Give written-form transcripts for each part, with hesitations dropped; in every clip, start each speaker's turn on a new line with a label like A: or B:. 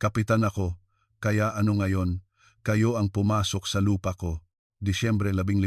A: Kapitan ako, kaya ano ngayon? Kayo ang pumasok sa lupa ko. Disyembre 15,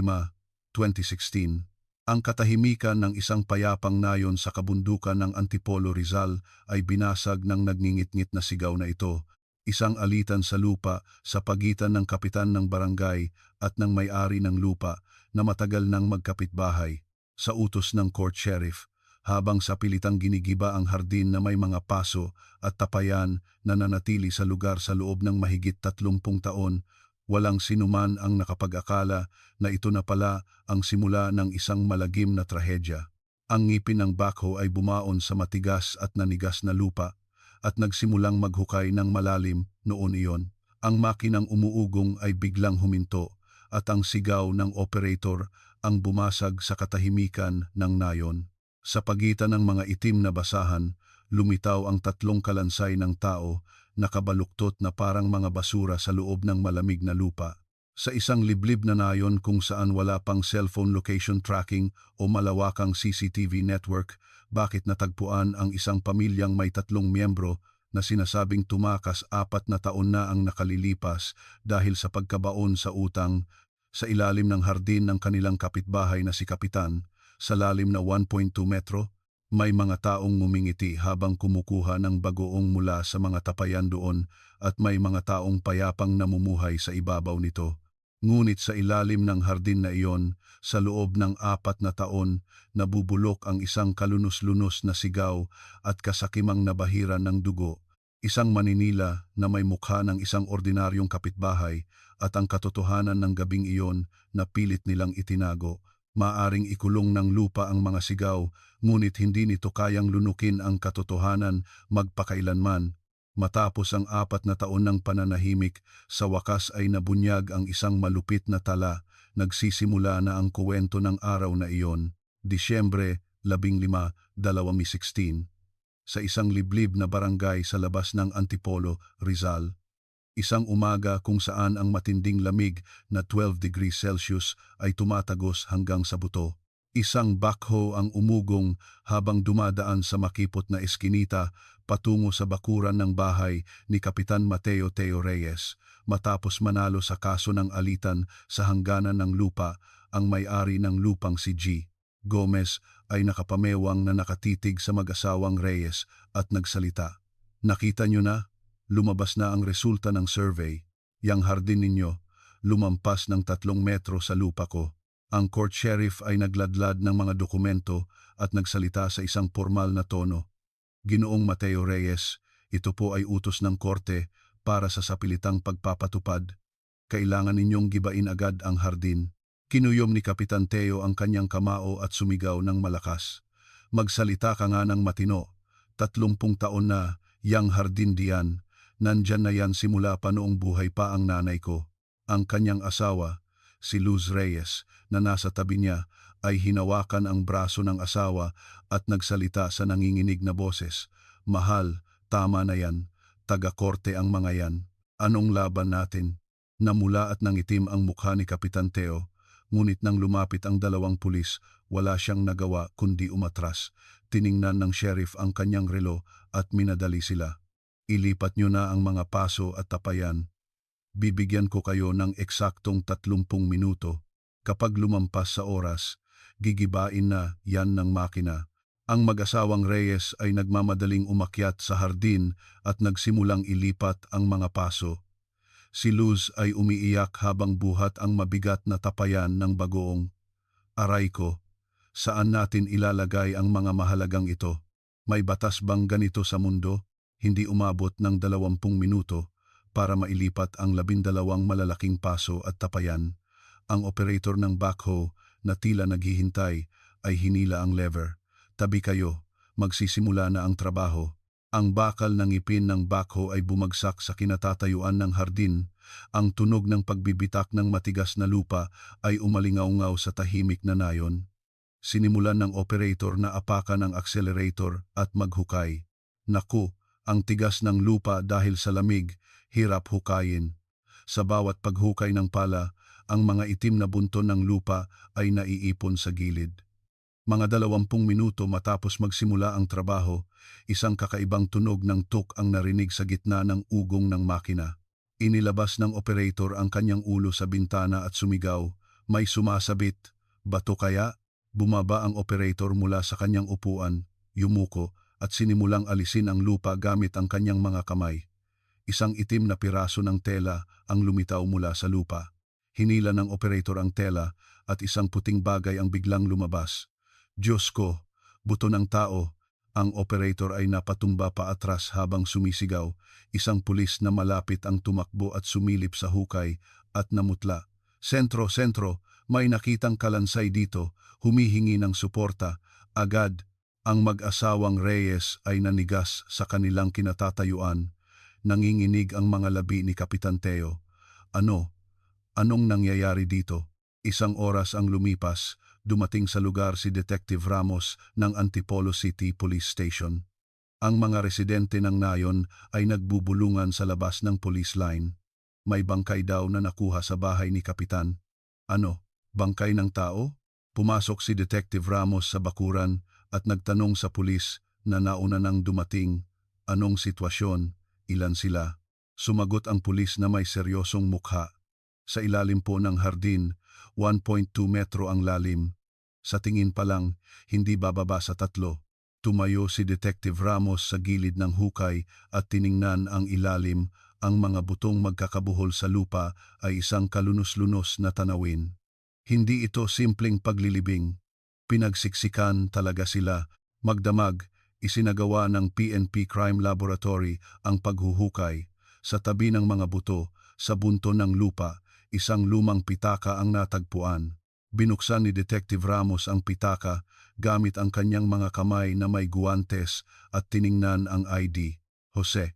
A: 2016. Ang katahimikan ng isang payapang nayon sa kabundukan ng Antipolo Rizal ay binasag ng nagngingit-ngit na sigaw na ito. Isang alitan sa lupa sa pagitan ng kapitan ng barangay at ng may-ari ng lupa na matagal nang magkapitbahay. Sa utos ng court sheriff, habang sa pilitang ginigiba ang hardin na may mga paso at tapayan na nanatili sa lugar sa loob ng mahigit 30 taon, walang sinuman ang nakapag-akala na ito na pala ang simula ng isang malagim na trahedya. Ang ngipin ng backhoe ay bumaon sa matigas at nanigas na lupa at nagsimulang maghukay ng malalim noon iyon. Ang makinang umuugong ay biglang huminto at ang sigaw ng operator ang bumasag sa katahimikan ng nayon. Sa pagitan ng mga itim na basahan, lumitaw ang 3 kalansay ng tao na kabaluktot na parang mga basura sa loob ng malamig na lupa. Sa isang liblib na nayon kung saan wala pang cellphone location tracking o malawakang CCTV network, bakit natagpuan ang isang pamilyang may 3 miyembro na sinasabing tumakas 4 na taon na ang nakalilipas dahil sa pagkabaon sa utang sa ilalim ng hardin ng kanilang kapitbahay na si Kapitan, sa lalim na 1.2 metro, may mga taong ngumingiti habang kumukuha ng bagoong mula sa mga tapayan doon at may mga taong payapang namumuhay sa ibabaw nito. Ngunit sa ilalim ng hardin na iyon, sa loob ng 4 na taon, nabubulok ang isang kalunos-lunos na sigaw at kasakimang nabahiran ng dugo. Isang maninila na may mukha ng isang ordinaryong kapitbahay at ang katotohanan ng gabing iyon na pilit nilang itinago. Maaring ikulong ng lupa ang mga sigaw, ngunit hindi nito kayang lunukin ang katotohanan magpakailanman. Matapos ang 4 na taon ng pananahimik, sa wakas ay nabunyag ang isang malupit na tala. Nagsisimula na ang kuwento ng araw na iyon, Disyembre 15, 2016. Sa isang liblib na barangay sa labas ng Antipolo, Rizal. Isang umaga kung saan ang matinding lamig na 12 degrees Celsius ay tumatagos hanggang sa buto. Isang backhoe ang umugong habang dumadaan sa makipot na eskinita patungo sa bakuran ng bahay ni Kapitan Mateo Teo Reyes. Matapos manalo sa kaso ng alitan sa hangganan ng lupa, ang may-ari ng lupang si G. Gomez ay nakapamewang na nakatitig sa mag-asawang Reyes at nagsalita. Nakita niyo na? Lumabas na ang resulta ng survey. Yang hardin ninyo, lumampas ng 3 metro sa lupa ko. Ang court sheriff ay nagladlad ng mga dokumento at nagsalita sa isang formal na tono. Ginoong Mateo Reyes, ito po ay utos ng korte para sa sapilitang pagpapatupad. Kailangan ninyong gibain agad ang hardin. Kinuyom ni Kapitan Teo ang kanyang kamao at sumigaw ng malakas. Magsalita ka nga ng matino. 30 taon na, yang hardin diyan. Nandyan na yan simula pa noong buhay pa ang nanay ko. Ang kanyang asawa, si Luz Reyes, na nasa tabi niya, ay hinawakan ang braso ng asawa at nagsalita sa nanginginig na boses. Mahal, tama na yan. Taga-korte ang mga yan. Anong laban natin? Namula at nangitim ang mukha ni Kapitan Teo, ngunit nang lumapit ang 2 pulis, wala siyang nagawa kundi umatras. Tiningnan ng sheriff ang kanyang relo at minadali sila. Ilipat nyo na ang mga paso at tapayan. Bibigyan ko kayo ng eksaktong 30 minuto. Kapag lumampas sa oras, gigibain na yan ng makina. Ang mag-asawang Reyes ay nagmamadaling umakyat sa hardin at nagsimulang ilipat ang mga paso. Si Luz ay umiiyak habang buhat ang mabigat na tapayan ng bagoong. Aray ko, saan natin ilalagay ang mga mahalagang ito? May batas bang ganito sa mundo? Hindi umabot ng 20 minuto para mailipat ang 12 malalaking paso at tapayan. Ang operator ng backhoe na tila naghihintay ay hinila ang lever. Tabi kayo, magsisimula na ang trabaho. Ang bakal ng ngipin ng backhoe ay bumagsak sa kinatatayuan ng hardin. Ang tunog ng pagbibitak ng matigas na lupa ay umalingaw-ngaw sa tahimik na nayon. Sinimulan ng operator na apakan ang accelerator at maghukay. Naku! Ang tigas ng lupa dahil sa lamig, hirap hukayin. Sa bawat paghukay ng pala, ang mga itim na bunton ng lupa ay naiipon sa gilid. Mga 20 minuto matapos magsimula ang trabaho, isang kakaibang tunog ng tuk ang narinig sa gitna ng ugong ng makina. Inilabas ng operator ang kanyang ulo sa bintana at sumigaw, "May sumasabit, bato kaya?" Bumaba ang operator mula sa kanyang upuan, yumuko, at sinimulang alisin ang lupa gamit ang kanyang mga kamay. Isang itim na piraso ng tela ang lumitaw mula sa lupa. Hinila ng operator ang tela at isang puting bagay ang biglang lumabas. Diyos ko, buto ng tao. Ang operator ay napatumba pa atras habang sumisigaw. Isang pulis na malapit ang tumakbo at sumilip sa hukay at namutla. "Sentro, sentro, may nakitang kalansay dito," humihingi ng suporta. Agad, ang mag-asawang Reyes ay nanigas sa kanilang kinatatayuan. Nanginginig ang mga labi ni Kapitan Teo. Anong nangyayari dito?" Isang oras ang lumipas, dumating sa lugar si Detective Ramos ng Antipolo City Police Station. Ang mga residente ng nayon ay nagbubulungan sa labas ng police line. May bangkay daw na nakuha sa bahay ni Kapitan. "Ano, bangkay ng tao?" Pumasok si Detective Ramos sa bakuran at nagtanong sa pulis na nauna nang dumating. "Anong sitwasyon? Ilan sila?" Sumagot ang pulis na may seryosong mukha. "Sa ilalim po ng hardin, 1.2 metro ang lalim. Sa tingin pa lang, hindi bababa sa 3. Tumayo si Detective Ramos sa gilid ng hukay at tiningnan ang ilalim. Ang mga butong magkakabuhol sa lupa ay isang kalunos-lunos na tanawin. Hindi ito simpleng paglilibing. Pinagsiksikan talaga sila. Magdamag, isinagawa ng PNP Crime Laboratory ang paghuhukay. Sa tabi ng mga buto, sa bunto ng lupa, isang lumang pitaka ang natagpuan. Binuksan ni Detective Ramos ang pitaka gamit ang kanyang mga kamay na may guwantes at tiningnan ang ID. Jose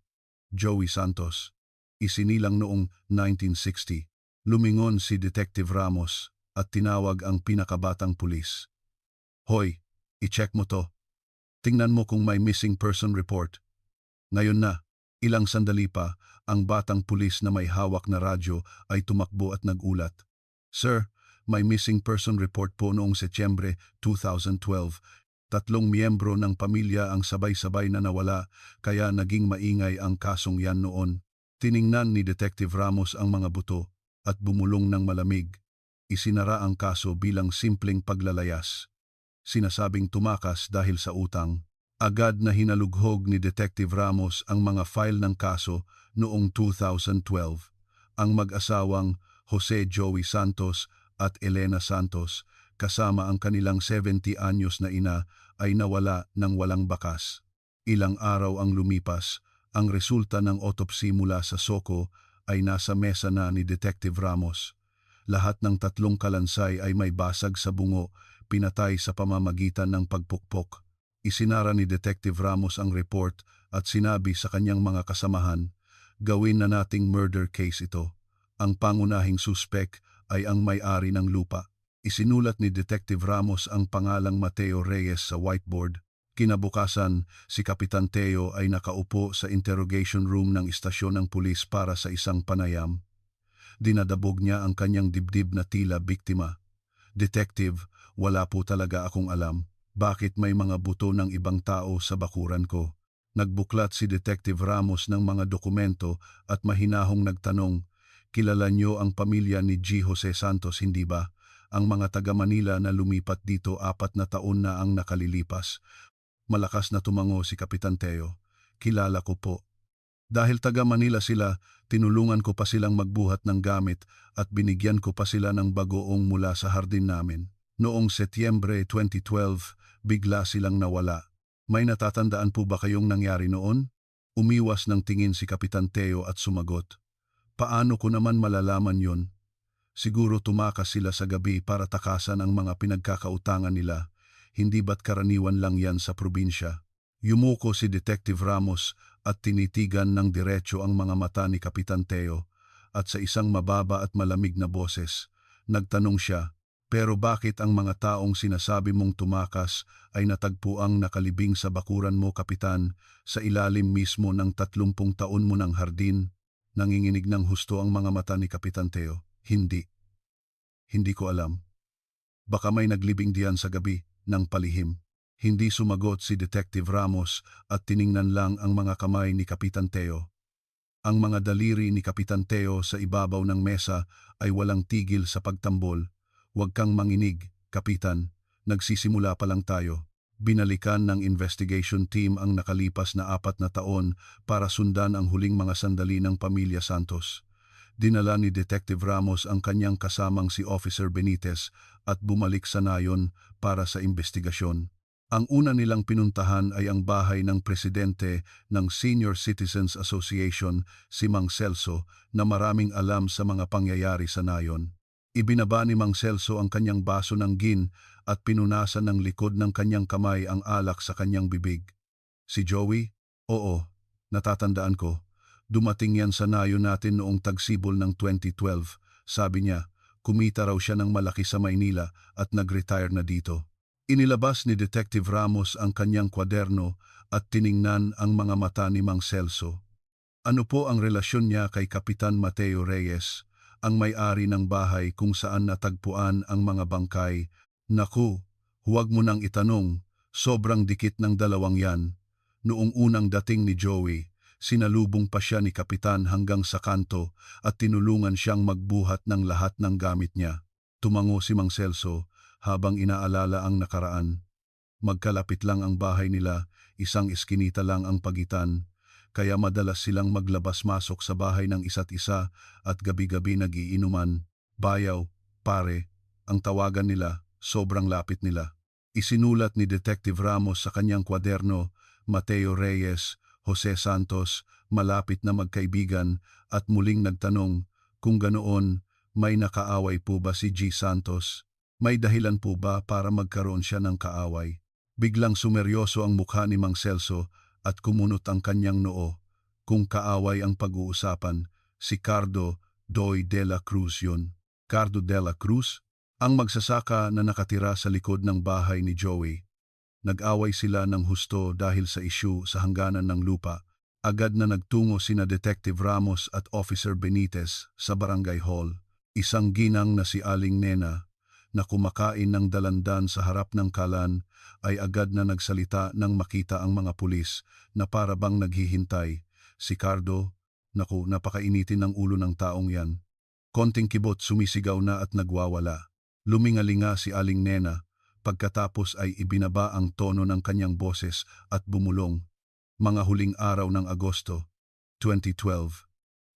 A: Joey Santos. Isinilang noong 1960. Lumingon si Detective Ramos at tinawag ang pinakabatang pulis. "Hoy, i-check mo to. Tingnan mo kung may missing person report." Ngayon na, ilang sandali pa, ang batang pulis na may hawak na radyo ay tumakbo at nagulat. "Sir, may missing person report po noong Setyembre 2012. 3 miyembro ng pamilya ang sabay-sabay na nawala, kaya naging maingay ang kasong yan noon." Tiningnan ni Detective Ramos ang mga buto at bumulong ng malamig. Isinara ang kaso bilang simpleng paglalayas. Sinasabing tumakas dahil sa utang. Agad na hinalughog ni Detective Ramos ang mga file ng kaso noong 2012. Ang mag-asawang Jose Joey Santos at Elena Santos, kasama ang kanilang 70 anyos na ina, ay nawala ng walang bakas. Ilang araw ang lumipas, ang resulta ng autopsy mula sa SOCO ay nasa mesa na ni Detective Ramos. Lahat ng 3 kalansay ay may basag sa bungo, pinatay sa pamamagitan ng pagpukpok. Isinara ni Detective Ramos ang report at sinabi sa kanyang mga kasamahan, "Gawin na nating murder case ito. Ang pangunahing suspek ay ang may-ari ng lupa." Isinulat ni Detective Ramos ang pangalang Mateo Reyes sa whiteboard. Kinabukasan, si Kapitan Teo ay nakaupo sa interrogation room ng istasyon ng pulis para sa isang panayam. Dinadabog niya ang kanyang dibdib na tila biktima. "Detective, wala po talaga akong alam. Bakit may mga buto ng ibang tao sa bakuran ko?" Nagbuklat si Detective Ramos ng mga dokumento at mahinahong nagtanong, "Kilala niyo ang pamilya ni G. Jose Santos, hindi ba? Ang mga taga Manila na lumipat dito 4 na taon na ang nakalilipas." Malakas na tumango si Kapitan Teo. "Kilala ko po. Dahil taga Manila sila, tinulungan ko pa silang magbuhat ng gamit at binigyan ko pa sila ng bagoong mula sa hardin namin. Noong Setyembre 2012, bigla silang nawala. May natatandaan po ba kayong nangyari noon?" Umiwas ng tingin si Kapitan Teo at sumagot, "Paano ko naman malalaman yon? Siguro tumakas sila sa gabi para takasan ang mga pinagkakautangan nila. Hindi ba't karaniwan lang yan sa probinsya?" Yumuko si Detective Ramos at tinitigan ng diretso ang mga mata ni Kapitan Teo, at sa isang mababa at malamig na boses, nagtanong siya, "Pero bakit ang mga taong sinasabi mong tumakas ay natagpuang nakalibing sa bakuran mo, Kapitan, sa ilalim mismo ng 30 taon mo ng hardin?" Nanginginig ng husto ang mga mata ni Kapitan Teo. Hindi ko alam. Baka may naglibing diyan sa gabi." ng palihim. Hindi sumagot si Detective Ramos at tiningnan lang ang mga kamay ni Kapitan Teo. Ang mga daliri ni Kapitan Teo sa ibabaw ng mesa ay walang tigil sa pagtambol. Huwag kang manginig, Kapitan. Nagsisimula pa lang tayo. Binalikan ng investigation team ang nakalipas na 4 na taon para sundan ang huling mga sandali ng pamilya Santos. Dinala ni Detective Ramos ang kanyang kasamang si Officer Benitez at bumalik sa nayon para sa investigasyon. Ang una nilang pinuntahan ay ang bahay ng presidente ng Senior Citizens Association, si Mang Celso, na maraming alam sa mga pangyayari sa nayon. Ibinaba ni Mang Celso ang kanyang baso ng gin at pinunasan ng likod ng kanyang kamay ang alak sa kanyang bibig. Si Joey? Oo, natatandaan ko. Dumating yan sa nayon natin noong tagsibol ng 2012. Sabi niya, kumita raw siya ng malaki sa Maynila at nag-retire na dito. Inilabas ni Detective Ramos ang kanyang kwaderno at tiningnan ang mga mata ni Mang Celso. Ano po ang relasyon niya kay Kapitan Mateo Reyes, ang may-ari ng bahay kung saan natagpuan ang mga bangkay? Naku, huwag mo nang itanong, sobrang dikit ng dalawang yan. Noong unang dating ni Joey, sinalubong pa siya ni Kapitan hanggang sa kanto at tinulungan siyang magbuhat ng lahat ng gamit niya. Tumango si Mang Celso habang inaalala ang nakaraan. Magkalapit lang ang bahay nila, isang eskinita lang ang pagitan, kaya madalas silang maglabas-masok sa bahay ng isa't isa at gabi-gabi nagiinuman. Bayaw, pare, ang tawagan nila, sobrang lapit nila. Isinulat ni Detective Ramos sa kanyang kwaderno, Mateo Reyes, Jose Santos, malapit na magkaibigan, at muling nagtanong, kung ganoon, may nakaaway po ba si G. Santos? May dahilan po ba para magkaroon siya ng kaaway? Biglang sumeryoso ang mukha ni Mang Celso at kumunot ang kanyang noo. Kung kaaway ang pag-uusapan, si Cardo Doy de la Cruz yun. Cardo de la Cruz? Ang magsasaka na nakatira sa likod ng bahay ni Joey. Nag-away sila ng husto dahil sa isyu sa hangganan ng lupa. Agad na nagtungo sina Detective Ramos at Officer Benitez sa Barangay Hall. Isang ginang na si Aling Nena, na kumakain ng dalandan sa harap ng kalan, ay agad na nagsalita nang makita ang mga pulis na para bang naghihintay. Si Cardo, naku, napakainitin ng ulo ng taong yan. Konting kibot, sumisigaw na at nagwawala. Lumingalinga si Aling Nena, pagkatapos ay ibinaba ang tono ng kanyang boses at bumulong. Mga huling araw ng Agosto, 2012.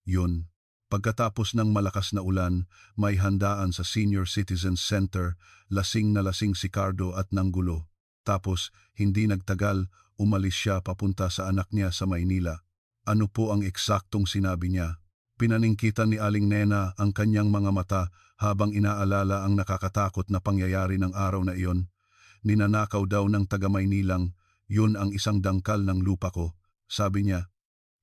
A: Yun. Pagkatapos ng malakas na ulan, may handaan sa Senior Citizens Center, lasing na lasing si Cardo at nanggulo. Tapos, hindi nagtagal, umalis siya papunta sa anak niya sa Maynila. Ano po ang eksaktong sinabi niya? Pinaningkitan ni Aling Nena ang kanyang mga mata habang inaalala ang nakakatakot na pangyayari ng araw na iyon. Ninanakaw daw ng taga-Maynilang, yun ang isang dangkal ng lupa ko. Sabi niya,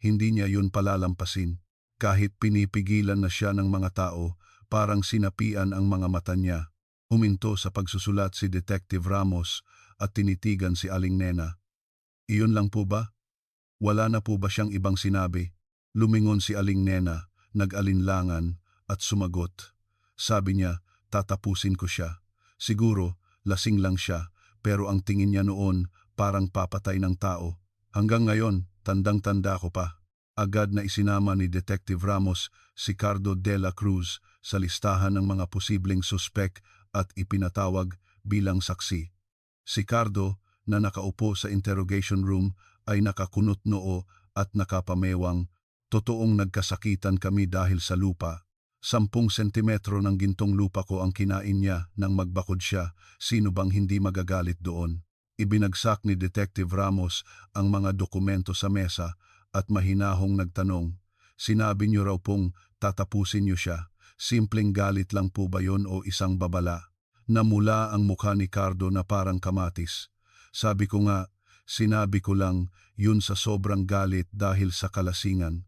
A: hindi niya yun palalampasin. Kahit pinipigilan na siya ng mga tao, parang sinapian ang mga mata niya. Huminto sa pagsusulat si Detective Ramos at tinitigan si Aling Nena. Iyon lang po ba? Wala na po ba siyang ibang sinabi? Lumingon si Aling Nena, nag-alinlangan at sumagot. Sabi niya, tatapusin ko siya. Siguro, lasing lang siya, pero ang tingin niya noon parang papatay ng tao. Hanggang ngayon, tandang-tanda ko pa. Agad na isinama ni Detective Ramos si Cardo de la Cruz sa listahan ng mga posibleng suspek at ipinatawag bilang saksi. Si Cardo, na nakaupo sa interrogation room, ay nakakunot noo at nakapamewang, totoong nagkasakitan kami dahil sa lupa. 10 sentimetro ng gintong lupa ko ang kinain niya nang magbakod siya, sino bang hindi magagalit doon? Ibinagsak ni Detective Ramos ang mga dokumento sa mesa at mahinahong nagtanong, sinabi niyo raw pong tatapusin niyo siya, simpleng galit lang po ba yon o isang babala? Namula ang mukha ni Cardo na parang kamatis. Sabi ko nga, sinabi ko lang, yun sa sobrang galit dahil sa kalasingan.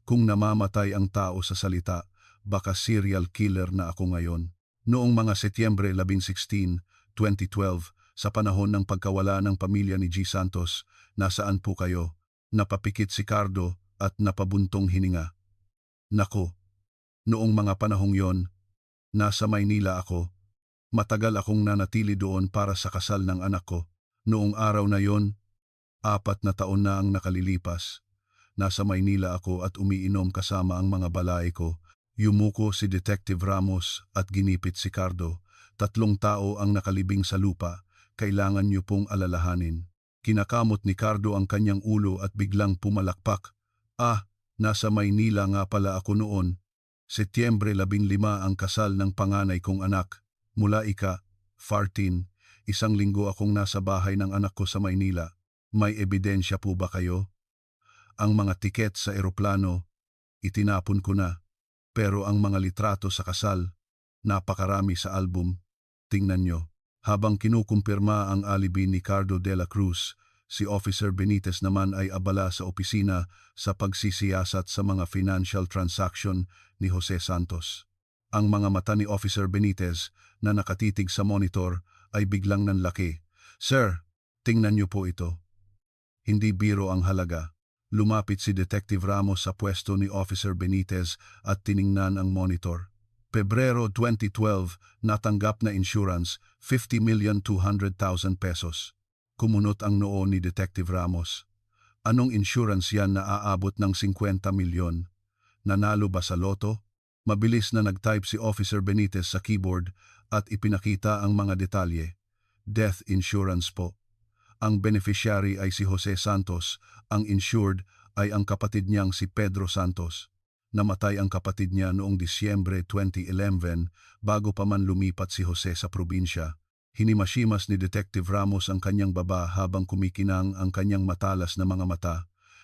A: Kung namamatay ang tao sa salita, baka serial killer na ako ngayon. Noong mga Setyembre 16, 2012, sa panahon ng pagkawala ng pamilya ni G. Santos, nasaan po kayo? Napapikit si Cardo at napabuntong hininga. Nako, noong mga panahong yon, nasa Maynila ako. Matagal akong nanatili doon para sa kasal ng anak ko. Noong araw na yon, 4 na taon na ang nakalilipas. Nasa Maynila ako at umiinom kasama ang mga balay ko. Yumuko si Detective Ramos at ginipit si Cardo. 3 tao ang nakalibing sa lupa. Kailangan niyo pong alalahanin. Kinakamot ni Cardo ang kanyang ulo at biglang pumalakpak. Nasa Maynila nga pala ako noon. Setyembre 15 ang kasal ng panganay kong anak. Mula ika-14, 1 linggo akong nasa bahay ng anak ko sa Maynila. May ebidensya po ba kayo? Ang mga tiket sa eroplano, itinapon ko na. Pero ang mga litrato sa kasal, napakarami sa album. Tingnan nyo. Habang kinukumpirma ang alibi ni Cardo de la Cruz, si Officer Benitez naman ay abala sa opisina sa pagsisiyasat sa mga financial transaction ni Jose Santos. Ang mga mata ni Officer Benitez na nakatitig sa monitor ay biglang nanlaki. Sir, tingnan niyo po ito. Hindi biro ang halaga. Lumapit si Detective Ramos sa pwesto ni Officer Benitez at tiningnan ang monitor. Pebrero 2012, natanggap na insurance, 50,200,000 pesos. Kumunot ang noo ni Detective Ramos. Anong insurance yan na aabot ng 50 milyon? Nanalo ba sa loto? Mabilis na nag-type si Officer Benitez sa keyboard at ipinakita ang mga detalye. Death insurance po. Ang beneficiary ay si Jose Santos, ang insured ay ang kapatid niyang si Pedro Santos. Namatay ang kapatid niya noong Disyembre 2011 bago pa man lumipat si Jose sa probinsya. Hinimasimas ni Detective Ramos ang kanyang baba habang kumikinang ang kanyang matalas na mga mata.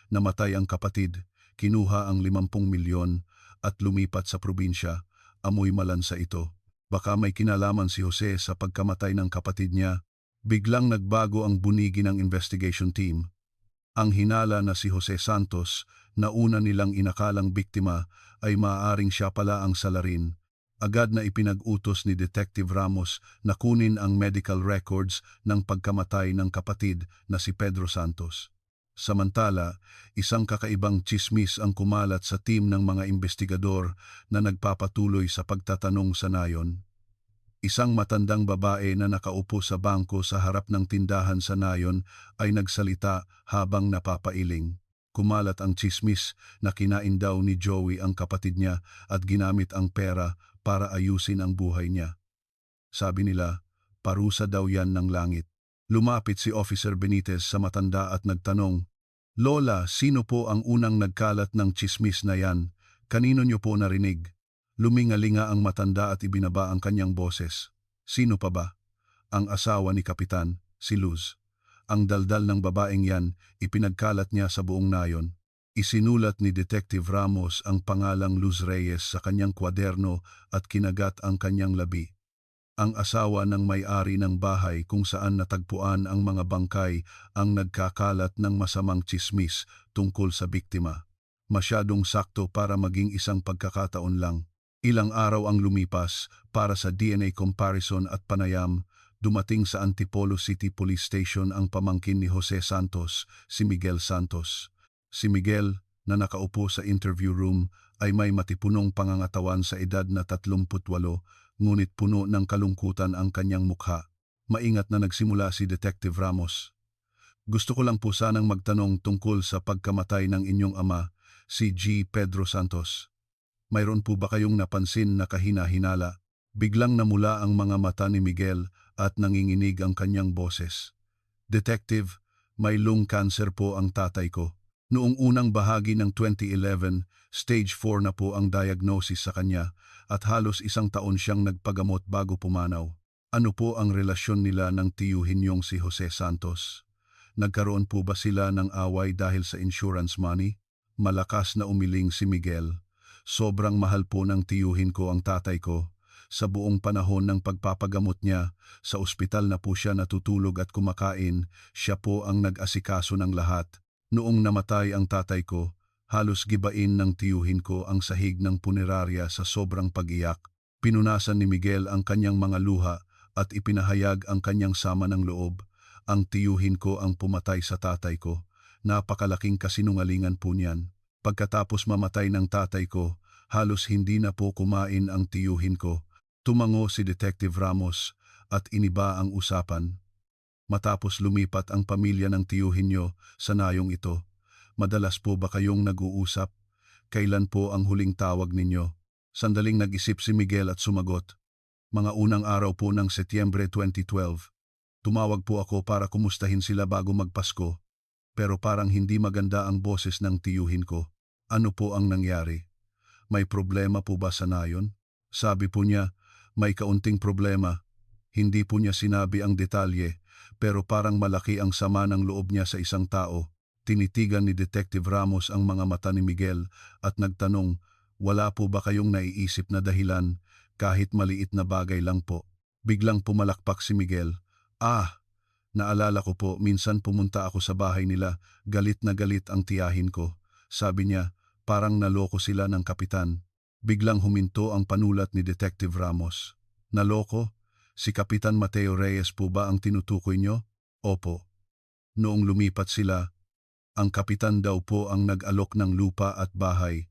A: Namatay ang kapatid, kinuha ang 50 milyon at lumipat sa probinsya. Amoy malansa ito. Baka may kinalaman si Jose sa pagkamatay ng kapatid niya. Biglang nagbago ang bunigi ng investigation team. Ang hinala na si Jose Santos na una nilang inakalang biktima ay maaaring siya pala ang salarin. Agad na ipinag-utos ni Detective Ramos na kunin ang medical records ng pagkamatay ng kapatid na si Pedro Santos. Samantala, isang kakaibang tsismis ang kumalat sa team ng mga investigador na nagpapatuloy sa pagtatanong sa nayon. Isang matandang babae na nakaupo sa bangko sa harap ng tindahan sa nayon ay nagsalita habang napapailing. Kumalat ang tsismis na kinain daw ni Joey ang kapatid niya at ginamit ang pera para ayusin ang buhay niya. Sabi nila, parusa daw yan ng langit. Lumapit si Officer Benitez sa matanda at nagtanong, Lola, sino po ang unang nagkalat ng tsismis na yan? Kanino niyo po narinig? Lumingalinga ang matanda at ibinaba ang kanyang boses. Sino pa ba? Ang asawa ni Kapitan, si Luz. Ang daldal ng babaeng yan, ipinagkalat niya sa buong nayon. Isinulat ni Detective Ramos ang pangalang Luz Reyes sa kanyang kwaderno at kinagat ang kanyang labi. Ang asawa ng may-ari ng bahay kung saan natagpuan ang mga bangkay ang nagkakalat ng masamang tsismis tungkol sa biktima. Masyadong sakto para maging isang pagkakataon lang. Ilang araw ang lumipas para sa DNA comparison at panayam, dumating sa Antipolo City Police Station ang pamangkin ni Jose Santos, si Miguel Santos. Si Miguel, na nakaupo sa interview room, ay may matipunong pangangatawan sa edad na 38, ngunit puno ng kalungkutan ang kanyang mukha. Maingat na nagsimula si Detective Ramos. Gusto ko lang po sanang magtanong tungkol sa pagkamatay ng inyong ama, si G. Pedro Santos. Mayroon po ba kayong napansin na kahina-hinala? Biglang namula ang mga mata ni Miguel at nanginginig ang kanyang boses. Detective, may lung cancer po ang tatay ko. Noong unang bahagi ng 2011, stage 4 na po ang diagnosis sa kanya at halos 1 taon siyang nagpagamot bago pumanaw. Ano po ang relasyon nila ng tiyuhin niyong si Jose Santos? Nagkaroon po ba sila ng away dahil sa insurance money? Malakas na umiling si Miguel. Sobrang mahal po ng tiyuhin ko ang tatay ko. Sa buong panahon ng pagpapagamot niya, sa ospital na po siya natutulog at kumakain, siya po ang nag-asikaso ng lahat. Noong namatay ang tatay ko, halos gibain ng tiyuhin ko ang sahig ng punerarya sa sobrang pag-iyak. Pinunasan ni Miguel ang kanyang mga luha at ipinahayag ang kanyang sama ng loob. Ang tiyuhin ko ang pumatay sa tatay ko. Napakalaking kasinungalingan po niyan. Pagkatapos mamatay ng tatay ko, halos hindi na po kumain ang tiyuhin ko. Tumango si Detective Ramos at iniba ang usapan. Matapos lumipat ang pamilya ng tiyuhin nyo sa nayong ito, madalas po ba kayong nag-uusap? Kailan po ang huling tawag ninyo? Sandaling nag-isip si Miguel at sumagot. Mga unang araw po ng Setyembre 2012. Tumawag po ako para kumustahin sila bago magpasko, pero parang hindi maganda ang boses ng tiyuhin ko. Ano po ang nangyari? May problema po ba sa nayon? Sabi po niya, may kaunting problema. Hindi po niya sinabi ang detalye, pero parang malaki ang sama ng loob niya sa isang tao. Tinitigan ni Detective Ramos ang mga mata ni Miguel at nagtanong, wala po ba kayong naiisip na dahilan, kahit maliit na bagay lang po? Biglang pumalakpak si Miguel. Naalala ko po, minsan pumunta ako sa bahay nila, galit na galit ang tiyahin ko. Sabi niya, parang naloko sila ng kapitan. Biglang huminto ang panulat ni Detective Ramos. Naloko? Si Kapitan Mateo Reyes po ba ang tinutukoy nyo? Opo. Noong lumipat sila, ang kapitan daw po ang nag-alok ng lupa at bahay.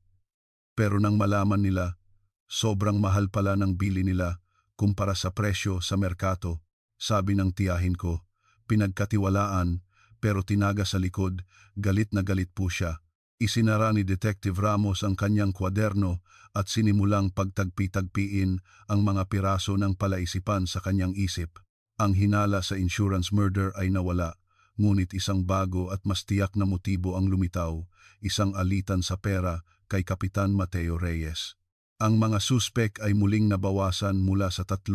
A: Pero nang malaman nila, sobrang mahal pala ng bili nila kumpara sa presyo sa merkato. Sabi ng tiyahin ko, pinagkatiwalaan pero tinaga sa likod, galit na galit po siya. Isinara ni Detective Ramos ang kanyang kwaderno at sinimulang pagtagpi-tagpiin ang mga piraso ng palaisipan sa kanyang isip. Ang hinala sa insurance murder ay nawala, ngunit isang bago at mas tiyak na motibo ang lumitaw, isang alitan sa pera kay Kapitan Mateo Reyes. Ang mga suspek ay muling nabawasan mula sa 3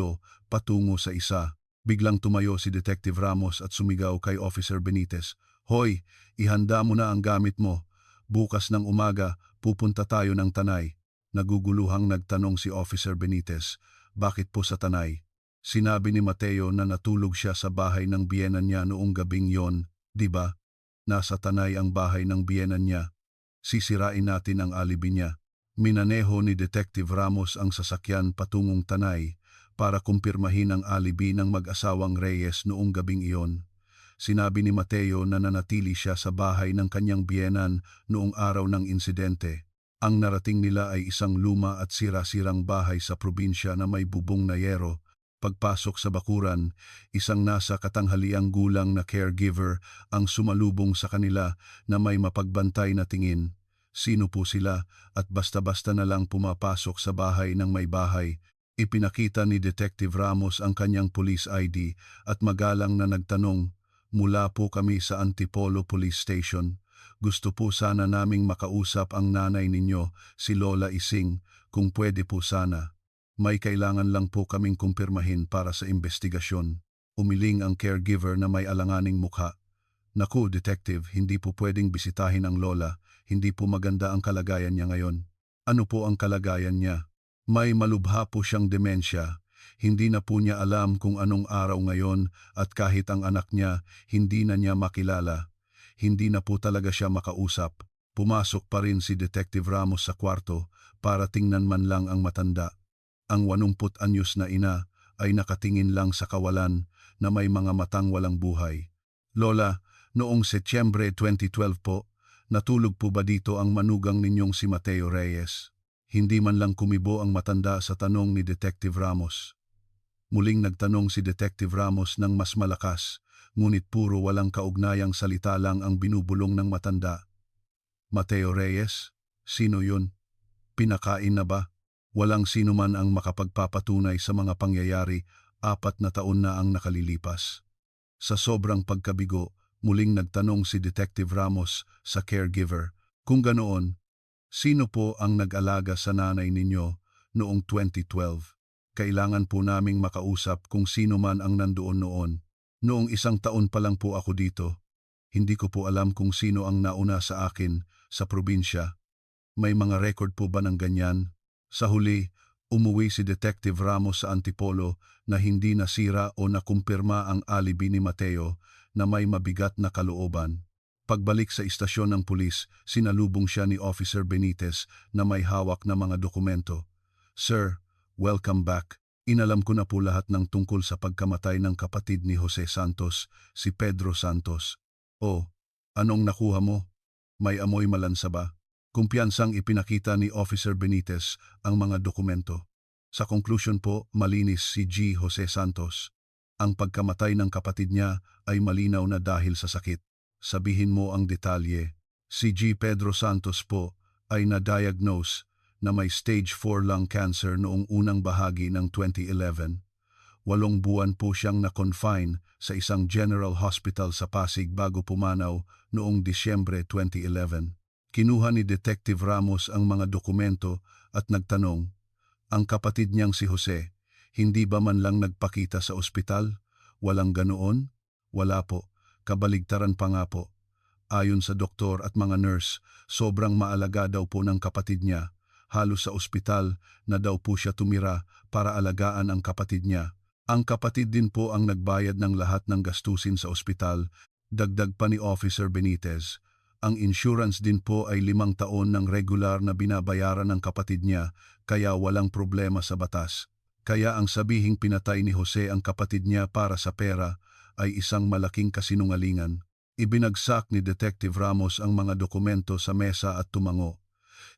A: patungo sa 1. Biglang tumayo si Detective Ramos at sumigaw kay Officer Benitez, "Hoy, ihanda mo na ang gamit mo. Bukas ng umaga, pupunta tayo ng Tanay." Naguguluhang nagtanong si Officer Benitez, bakit po sa Tanay? Sinabi ni Mateo na natulog siya sa bahay ng biyenan niya noong gabing yon, di ba? Nasa Tanay ang bahay ng biyenan niya. Sisirain natin ang alibi niya. Minaneho ni Detective Ramos ang sasakyan patungong Tanay para kumpirmahin ang alibi ng mag-asawang Reyes noong gabing iyon. Sinabi ni Mateo na nanatili siya sa bahay ng kanyang biyenan noong araw ng insidente. Ang narating nila ay isang luma at sira-sirang bahay sa probinsya na may bubong na yero. Pagpasok sa bakuran, isang nasa katanghaliang gulang na caregiver ang sumalubong sa kanila na may mapagbantay na tingin. Sino po sila at basta-basta na lang pumapasok sa bahay ng may bahay? Ipinakita ni Detective Ramos ang kanyang police ID at magalang na nagtanong, "Mula po kami sa Antipolo Police Station. Gusto po sana naming makausap ang nanay ninyo, si Lola Ising, kung pwede po sana. May kailangan lang po kaming kumpirmahin para sa investigasyon." Umiling ang caregiver na may alanganing mukha. "Naku, Detective, hindi po pwedeng bisitahin ang Lola. Hindi po maganda ang kalagayan niya ngayon." "Ano po ang kalagayan niya?" "May malubha po siyang demensya. Hindi na po niya alam kung anong araw ngayon at kahit ang anak niya, hindi na niya makilala. Hindi na po talaga siya makausap." Pumasok pa rin si Detective Ramos sa kwarto para tingnan man lang ang matanda. Ang 80 anyos na ina ay nakatingin lang sa kawalan na may mga matang walang buhay. "Lola, noong Setyembre 2012 po, natulog po ba dito ang manugang ninyong si Mateo Reyes?" Hindi man lang kumibo ang matanda sa tanong ni Detective Ramos. Muling nagtanong si Detective Ramos ng mas malakas, ngunit puro walang kaugnayang salita lang ang binubulong ng matanda. "Mateo Reyes? Sino yun? Pinakain na ba?" Walang sino man ang makapagpapatunay sa mga pangyayari, 4 na taon na ang nakalilipas. Sa sobrang pagkabigo, muling nagtanong si Detective Ramos sa caregiver, "Kung ganoon, sino po ang nag-alaga sa nanay ninyo noong 2012? Kailangan po naming makausap kung sino man ang nandoon noon. Noong 1 taon pa lang po ako dito. Hindi ko po alam kung sino ang nauna sa akin sa probinsya. May mga record po ba ng ganyan?" Sa huli, umuwi si Detective Ramos sa Antipolo na hindi nasira o nakumpirma ang alibi ni Mateo na may mabigat na kalooban. Pagbalik sa istasyon ng pulis, sinalubong siya ni Officer Benitez na may hawak na mga dokumento. "Sir, welcome back. Inalam ko na po lahat ng tungkol sa pagkamatay ng kapatid ni Jose Santos, si Pedro Santos." "Oh, anong nakuha mo? May amoy malansa ba?" Kumpiyansang ipinakita ni Officer Benitez ang mga dokumento. Sa conclusion po, malinis si G. Jose Santos. Ang pagkamatay ng kapatid niya ay malinaw na dahil sa sakit. Sabihin mo ang detalye. Si G. Pedro Santos po ay na-diagnose na may stage 4 lung cancer noong unang bahagi ng 2011. 8 buwan po siyang na-confine sa isang general hospital sa Pasig bago pumanaw noong Disyembre 2011. Kinuha ni Detective Ramos ang mga dokumento at nagtanong, ang kapatid niyang si Jose, hindi ba man lang nagpakita sa ospital? Walang ganoon? Wala po. Kabaligtaran pa nga po. Ayon sa doktor at mga nurse, sobrang maalaga daw po ng kapatid niya. Halos sa ospital na daw po siya tumira para alagaan ang kapatid niya. Ang kapatid din po ang nagbayad ng lahat ng gastusin sa ospital, dagdag pa ni Officer Benitez. Ang insurance din po ay 5 taon ng regular na binabayaran ng kapatid niya, kaya walang problema sa batas. Kaya ang sabihing pinatay ni Jose ang kapatid niya para sa pera ay isang malaking kasinungalingan. Ibinagsak ni Detective Ramos ang mga dokumento sa mesa at tumango.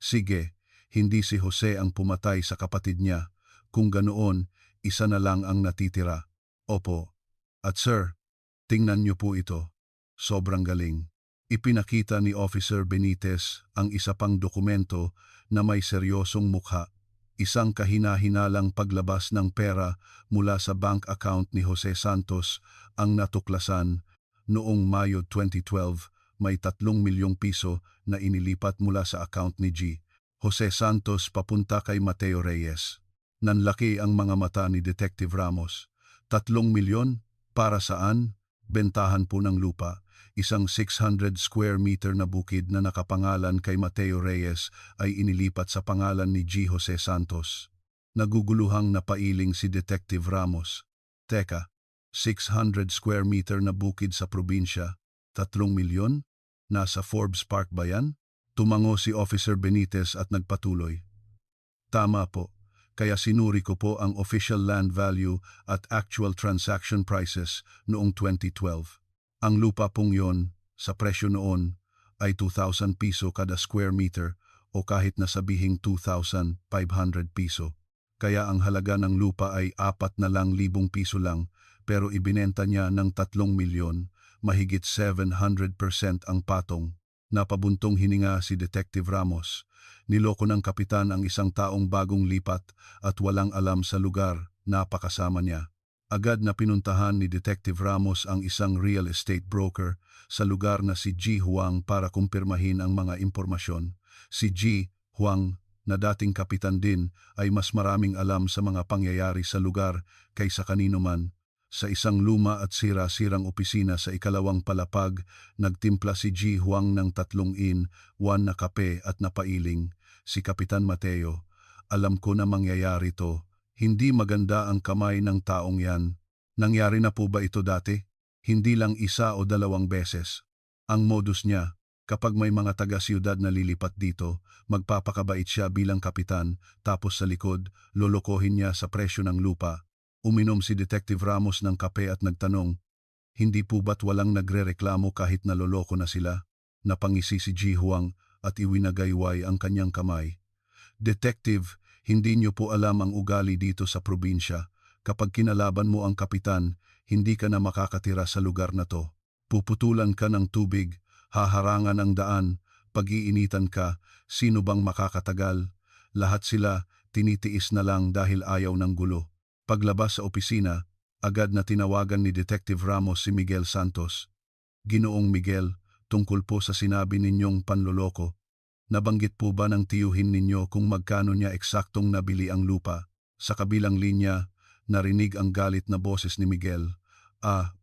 A: Sige, hindi si Jose ang pumatay sa kapatid niya. Kung ganoon, isa na lang ang natitira. Opo. At sir, tingnan niyo po ito. Sobrang galing. Ipinakita ni Officer Benitez ang isa pang dokumento na may seryosong mukha. Isang kahina-hinalang paglabas ng pera mula sa bank account ni Jose Santos ang natuklasan. Noong Mayo 2012, may 3 milyong piso na inilipat mula sa account ni G. Jose Santos papunta kay Mateo Reyes. Nanlaki ang mga mata ni Detective Ramos. 3 milyon? Para saan? Bentahan po ng lupa. Isang 600 square meter na bukid na nakapangalan kay Mateo Reyes ay inilipat sa pangalan ni G. Jose Santos. Naguguluhang napailing si Detective Ramos. Teka, 600 square meter na bukid sa probinsya, 3 milyon? Nasa Forbes Park ba yan? Tumango si Officer Benitez at nagpatuloy. Tama po. Kaya sinuri ko po ang official land value at actual transaction prices noong 2012. Ang lupa pong yon, sa presyo noon, ay 2,000 piso kada square meter o kahit na sabihing 2,500 piso. Kaya ang halaga ng lupa ay 4,000 piso lang, pero ibinenta niya ng 3 milyon, mahigit 700% ang patong. Napabuntong hininga si Detective Ramos. Niloko ng kapitan ang isang taong bagong lipat at walang alam sa lugar, napakasama niya. Agad na pinuntahan ni Detective Ramos ang isang real estate broker sa lugar na si G. Huang para kumpirmahin ang mga impormasyon. Si G. Huang, na dating kapitan din, ay mas maraming alam sa mga pangyayari sa lugar kaysa kanino man. Sa isang luma at sira-sirang opisina sa ikalawang palapag, nagtimpla si G. Huang ng 3 1 na kape at napailing. Si Kapitan Mateo, alam ko na mangyayari to. Hindi maganda ang kamay ng taong yan. Nangyari na po ba ito dati? Hindi lang 1 o 2 beses. Ang modus niya, kapag may mga taga-siyudad na lilipat dito, magpapakabait siya bilang kapitan, tapos sa likod, lolokohin niya sa presyo ng lupa. Uminom si Detective Ramos ng kape at nagtanong, hindi po ba't walang nagrereklamo kahit naloloko na sila? Napangisi si G. Huang at iwinagayway ang kanyang kamay. Detective, hindi niyo po alam ang ugali dito sa probinsya. Kapag kinalaban mo ang kapitan, hindi ka na makakatira sa lugar na to. Puputulan ka ng tubig, haharangan ang daan, pag-iinitan ka, sino bang makakatagal? Lahat sila tinitiis na lang dahil ayaw ng gulo. Paglabas sa opisina, agad na tinawagan ni Detective Ramos si Miguel Santos. Ginoong Miguel, tungkol po sa sinabi ninyong panloloko. Nabanggit po ba ng tiyuhin ninyo kung magkano niya eksaktong nabili ang lupa? Sa kabilang linya, narinig ang galit na boses ni Miguel.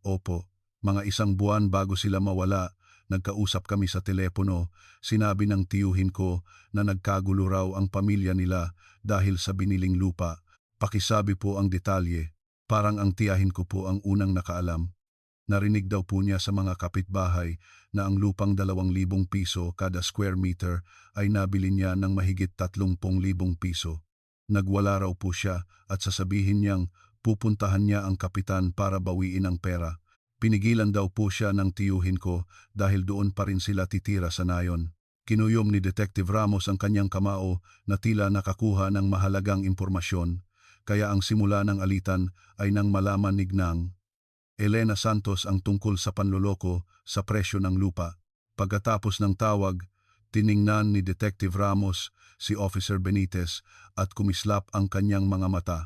A: Opo. Mga 1 buwan bago sila mawala, nagkausap kami sa telepono. Sinabi ng tiyuhin ko na nagkagulo raw ang pamilya nila dahil sa biniling lupa. Pakisabi po ang detalye. Parang ang tiyahin ko po ang unang nakaalam. Narinig daw po niya sa mga kapitbahay na ang lupang 2,000 piso kada square meter ay nabili niya ng mahigit 30,000 piso. Nagwala raw po siya at sasabihin niyang pupuntahan niya ang kapitan para bawiin ang pera. Pinigilan daw po siya ng tiyuhin ko dahil doon pa rin sila titira sa nayon. Kinuyom ni Detective Ramos ang kanyang kamao na tila nakakuha ng mahalagang impormasyon. kaya ang simula ng alitan ay nang malaman ni Gnang Elena Santos ang tungkol sa panloloko sa presyo ng lupa. Pagkatapos ng tawag, tiningnan ni Detective Ramos si Officer Benitez at kumislap ang kanyang mga mata.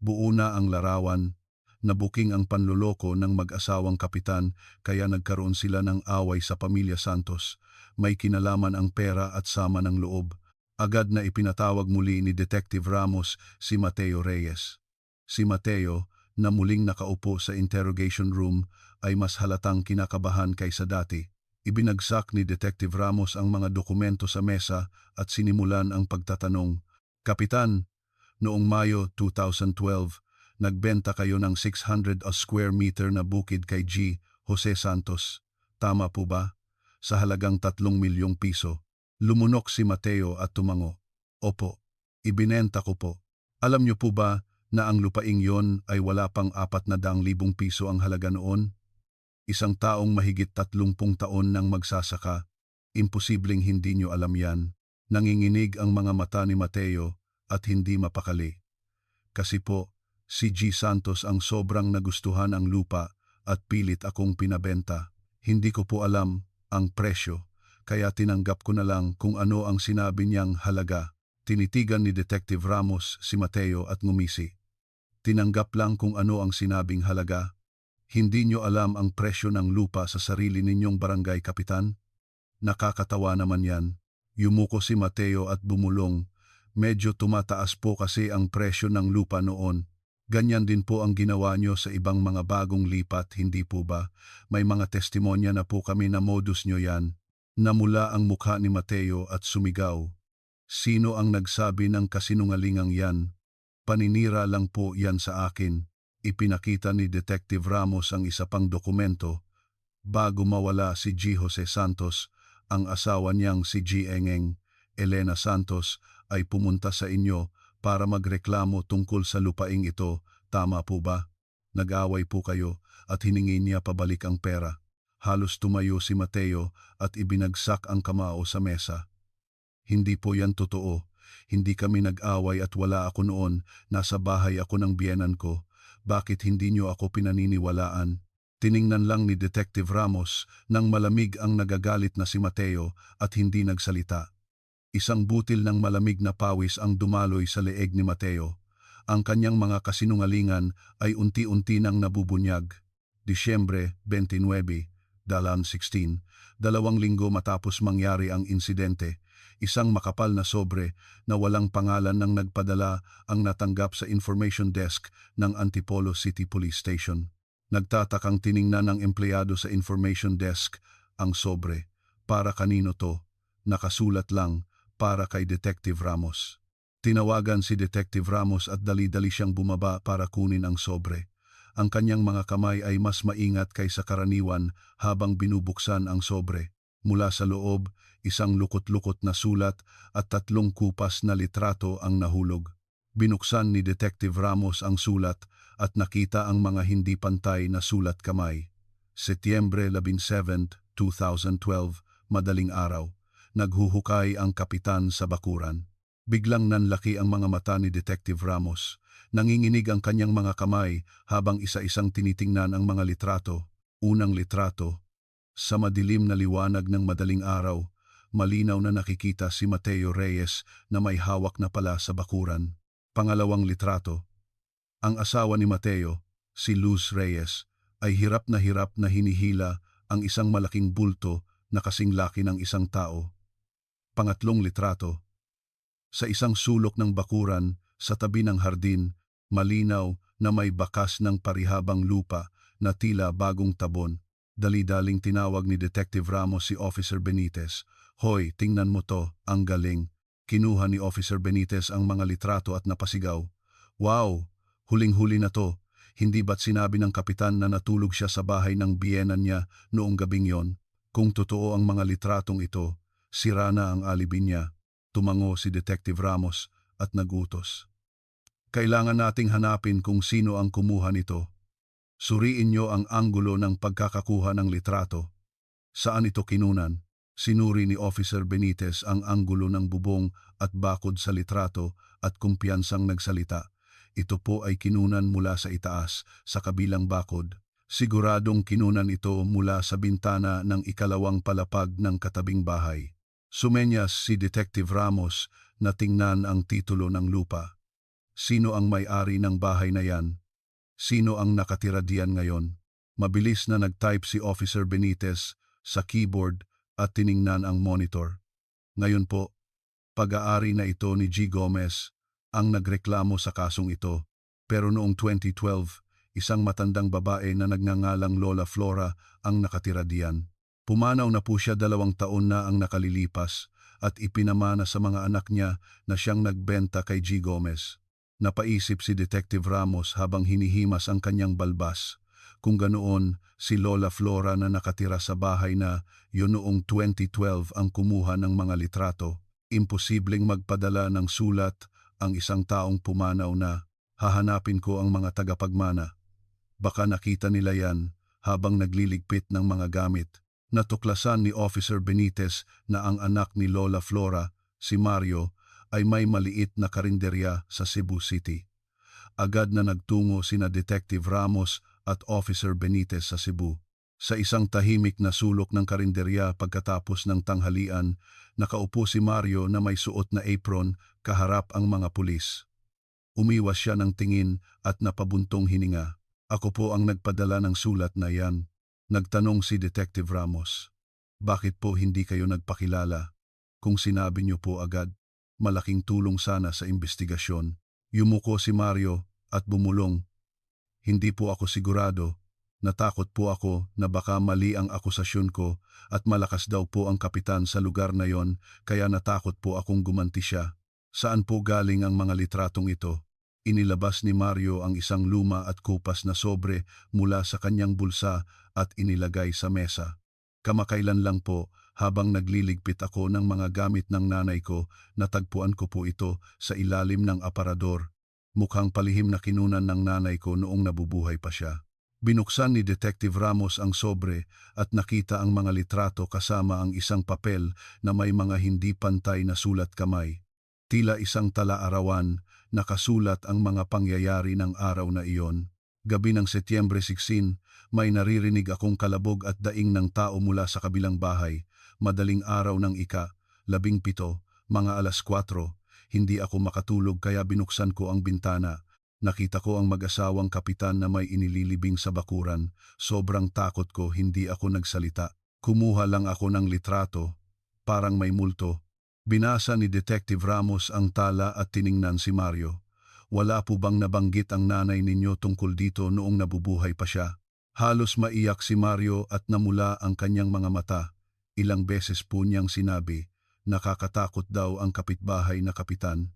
A: Buo na ang larawan. Nabuking ang panloloko ng mag-asawang kapitan kaya nagkaroon sila ng away sa pamilya Santos. May kinalaman ang pera at sama ng loob. Agad na ipinatawag muli ni Detective Ramos si Mateo Reyes. Si Mateo, na muling nakaupo sa interrogation room, ay mas halatang kinakabahan kaysa dati. Ibinagsak ni Detective Ramos ang mga dokumento sa mesa at sinimulan ang pagtatanong. Kapitan, noong Mayo 2012, nagbenta kayo ng 600 a square meter na bukid kay G. Jose Santos. Tama po ba? Sa halagang 3 milyong piso. Lumunok si Mateo at tumango. Opo, ibinenta ko po. Alam niyo po ba na ang lupaing yon ay wala pang 400,000 piso ang halaga noon? Isang taong mahigit 30 taon nang magsasaka. Imposibleng hindi niyo alam yan. Nanginginig ang mga mata ni Mateo at hindi mapakali. Kasi po, si G. Santos ang sobrang nagustuhan ang lupa at pilit akong pinabenta. Hindi ko po alam ang presyo, kaya tinanggap ko na lang kung ano ang sinabi niyang halaga. Tinitigan ni Detective Ramos si Mateo at ngumisi. Tinanggap lang kung ano ang sinabing halaga. Hindi niyo alam ang presyo ng lupa sa sarili ninyong barangay, Kapitan? Nakakatawa naman yan. Yumuko si Mateo at bumulong. Medyo tumataas po kasi ang presyo ng lupa noon. Ganyan din po ang ginawa nyo sa ibang mga bagong lipat, hindi po ba? May mga testimonya na po kami na modus nyo yan. Namula ang mukha ni Mateo at sumigaw. Sino ang nagsabi ng kasinungalingang yan? Paninira lang po yan sa akin. Ipinakita ni Detective Ramos ang isa pang dokumento. Bago mawala si G. Jose Santos, ang asawa niyang si G. Engeng, Elena Santos, ay pumunta sa inyo para magreklamo tungkol sa lupaing ito. Tama po ba? Nag-away po kayo at hiningi niya pabalik ang pera. Halos tumayo si Mateo at ibinagsak ang kamao sa mesa. Hindi po yan totoo. Hindi kami nag-away at wala ako noon. Nasa bahay ako ng biyenan ko. Bakit hindi niyo ako pinaniniwalaan? Tiningnan lang ni Detective Ramos nang malamig ang nagagalit na si Mateo at hindi nagsalita. Isang butil ng malamig na pawis ang dumaloy sa leeg ni Mateo. Ang kanyang mga kasinungalingan ay unti-unti nang nabubunyag. Disyembre 29, 2016, 2 linggo matapos mangyari ang insidente, isang makapal na sobre na walang pangalan ng nagpadala ang natanggap sa information desk ng Antipolo City Police Station. Nagtatakang tiningnan ng empleyado sa information desk ang sobre. Para kanino to? Nakasulat lang, para kay Detective Ramos. Tinawagan si Detective Ramos at dali-dali siyang bumaba para kunin ang sobre. Ang kanyang mga kamay ay mas maingat kaysa karaniwan habang binubuksan ang sobre. Mula sa loob, isang lukot-lukot na sulat at 3 kupas na litrato ang nahulog. Binuksan ni Detective Ramos ang sulat at nakita ang mga hindi pantay na sulat kamay. Setyembre 17, 2012, madaling araw. Naghuhukay ang kapitan sa bakuran. Biglang nanlaki ang mga mata ni Detective Ramos. Nanginginig ang kanyang mga kamay habang isa-isang tinitingnan ang mga litrato. Unang litrato. Sa madilim na liwanag ng madaling araw, malinaw na nakikita si Mateo Reyes na may hawak na pala sa bakuran. Pangalawang litrato. Ang asawa ni Mateo, si Luz Reyes, ay hirap na hinihila ang isang malaking bulto na kasing laki ng isang tao. Pangatlong litrato. Sa isang sulok ng bakuran, sa tabi ng hardin, malinaw na may bakas ng parihabang lupa na tila bagong tabon. Dali-daling tinawag ni Detective Ramos si Officer Benitez. Hoy, tingnan mo to, ang galing. Kinuha ni Officer Benitez ang mga litrato at napasigaw. Wow, huling-huli na to. Hindi ba't sinabi ng kapitan na natulog siya sa bahay ng biyenan niya noong gabing yon? Kung totoo ang mga litratong ito, sira na ang alibi niya. Tumango si Detective Ramos at nagutos. Kailangan nating hanapin kung sino ang kumuha nito. Suriin niyo ang anggulo ng pagkakakuha ng litrato. Saan ito kinunan? Sinuri ni Officer Benitez ang anggulo ng bubong at bakod sa litrato at kumpiyansang nagsalita. Ito po ay kinunan mula sa itaas, sa kabilang bakod. Siguradong kinunan ito mula sa bintana ng ikalawang palapag ng katabing bahay. Sumenyas si Detective Ramos na tingnan ang titulo ng lupa. Sino ang may-ari ng bahay na yan? Sino ang nakatira diyan ngayon? Mabilis na nag-type si Officer Benitez sa keyboard at tiningnan ang monitor. Ngayon po, pag-aari na ito ni G. Gomez ang nagreklamo sa kasong ito. Pero noong 2012, isang matandang babae na nagngangalang Lola Flora ang nakatira diyan. Pumanaw na po siya 2 taon na ang nakalilipas at ipinamana sa mga anak niya na siyang nagbenta kay G. Gomez. Napaisip si Detective Ramos habang hinihimas ang kanyang balbas. Kung ganoon, si Lola Flora na nakatira sa bahay na yun noong 2012 ang kumuha ng mga litrato. Imposibleng magpadala ng sulat ang isang taong pumanaw na hahanapin ko ang mga tagapagmana. Baka nakita nila yan habang nagliligpit ng mga gamit. Natuklasan ni Officer Benitez na ang anak ni Lola Flora, si Mario, ay may maliit na karinderya sa Cebu City. Agad na nagtungo sina Detective Ramos at Officer Benitez sa Cebu. Sa isang tahimik na sulok ng karinderya pagkatapos ng tanghalian, nakaupo si Mario na may suot na apron kaharap ang mga pulis. Umiwas siya ng tingin at napabuntong hininga. Ako po ang nagpadala ng sulat na yan. Nagtanong si Detective Ramos. Bakit po hindi kayo nagpakilala? Kung sinabi niyo po agad, malaking tulong sana sa investigasyon. Yumuko si Mario at bumulong. Hindi po ako sigurado. Natakot po ako na baka mali ang akusasyon ko at malakas daw po ang kapitan sa lugar na yon kaya natakot po akong gumanti siya. Saan po galing ang mga litratong ito? Inilabas ni Mario ang isang luma at kupas na sobre mula sa kanyang bulsa at inilagay sa mesa. Kamakailan lang po, habang nagliligpit ako ng mga gamit ng nanay ko, natagpuan ko po ito sa ilalim ng aparador. Mukhang palihim na kinunan ng nanay ko noong nabubuhay pa siya. Binuksan ni Detective Ramos ang sobre at nakita ang mga litrato kasama ang isang papel na may mga hindi pantay na sulat kamay. Tila isang tala-arawan, nakasulat ang mga pangyayari ng araw na iyon. Gabi ng Setyembre 16, may naririnig akong kalabog at daing ng tao mula sa kabilang bahay. Madaling araw ng ika-17, mga 4:00, hindi ako makatulog kaya binuksan ko ang bintana. Nakita ko ang mag-asawang kapitan na may inililibing sa bakuran. Sobrang takot ko, hindi ako nagsalita. Kumuha lang ako ng litrato, parang may multo. Binasa ni Detective Ramos ang tala at tiningnan si Mario. Wala po bang nabanggit ang nanay ninyo tungkol dito noong nabubuhay pa siya? Halos maiyak si Mario at namula ang kanyang mga mata. Ilang beses po niyang sinabi, nakakatakot daw ang kapitbahay na kapitan.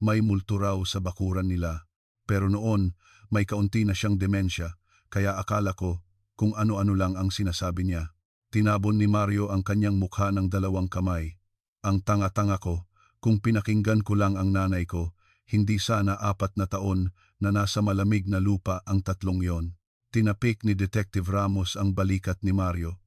A: May multo raw sa bakuran nila. Pero noon, may kaunti na siyang demensya, kaya akala ko kung ano-ano lang ang sinasabi niya. Tinabon ni Mario ang kanyang mukha ng 2 kamay. Ang tanga-tanga ko, kung pinakinggan ko lang ang nanay ko, hindi sana 4 na taon na nasa malamig na lupa ang 3 yon. Tinapik ni Detective Ramos ang balikat ni Mario.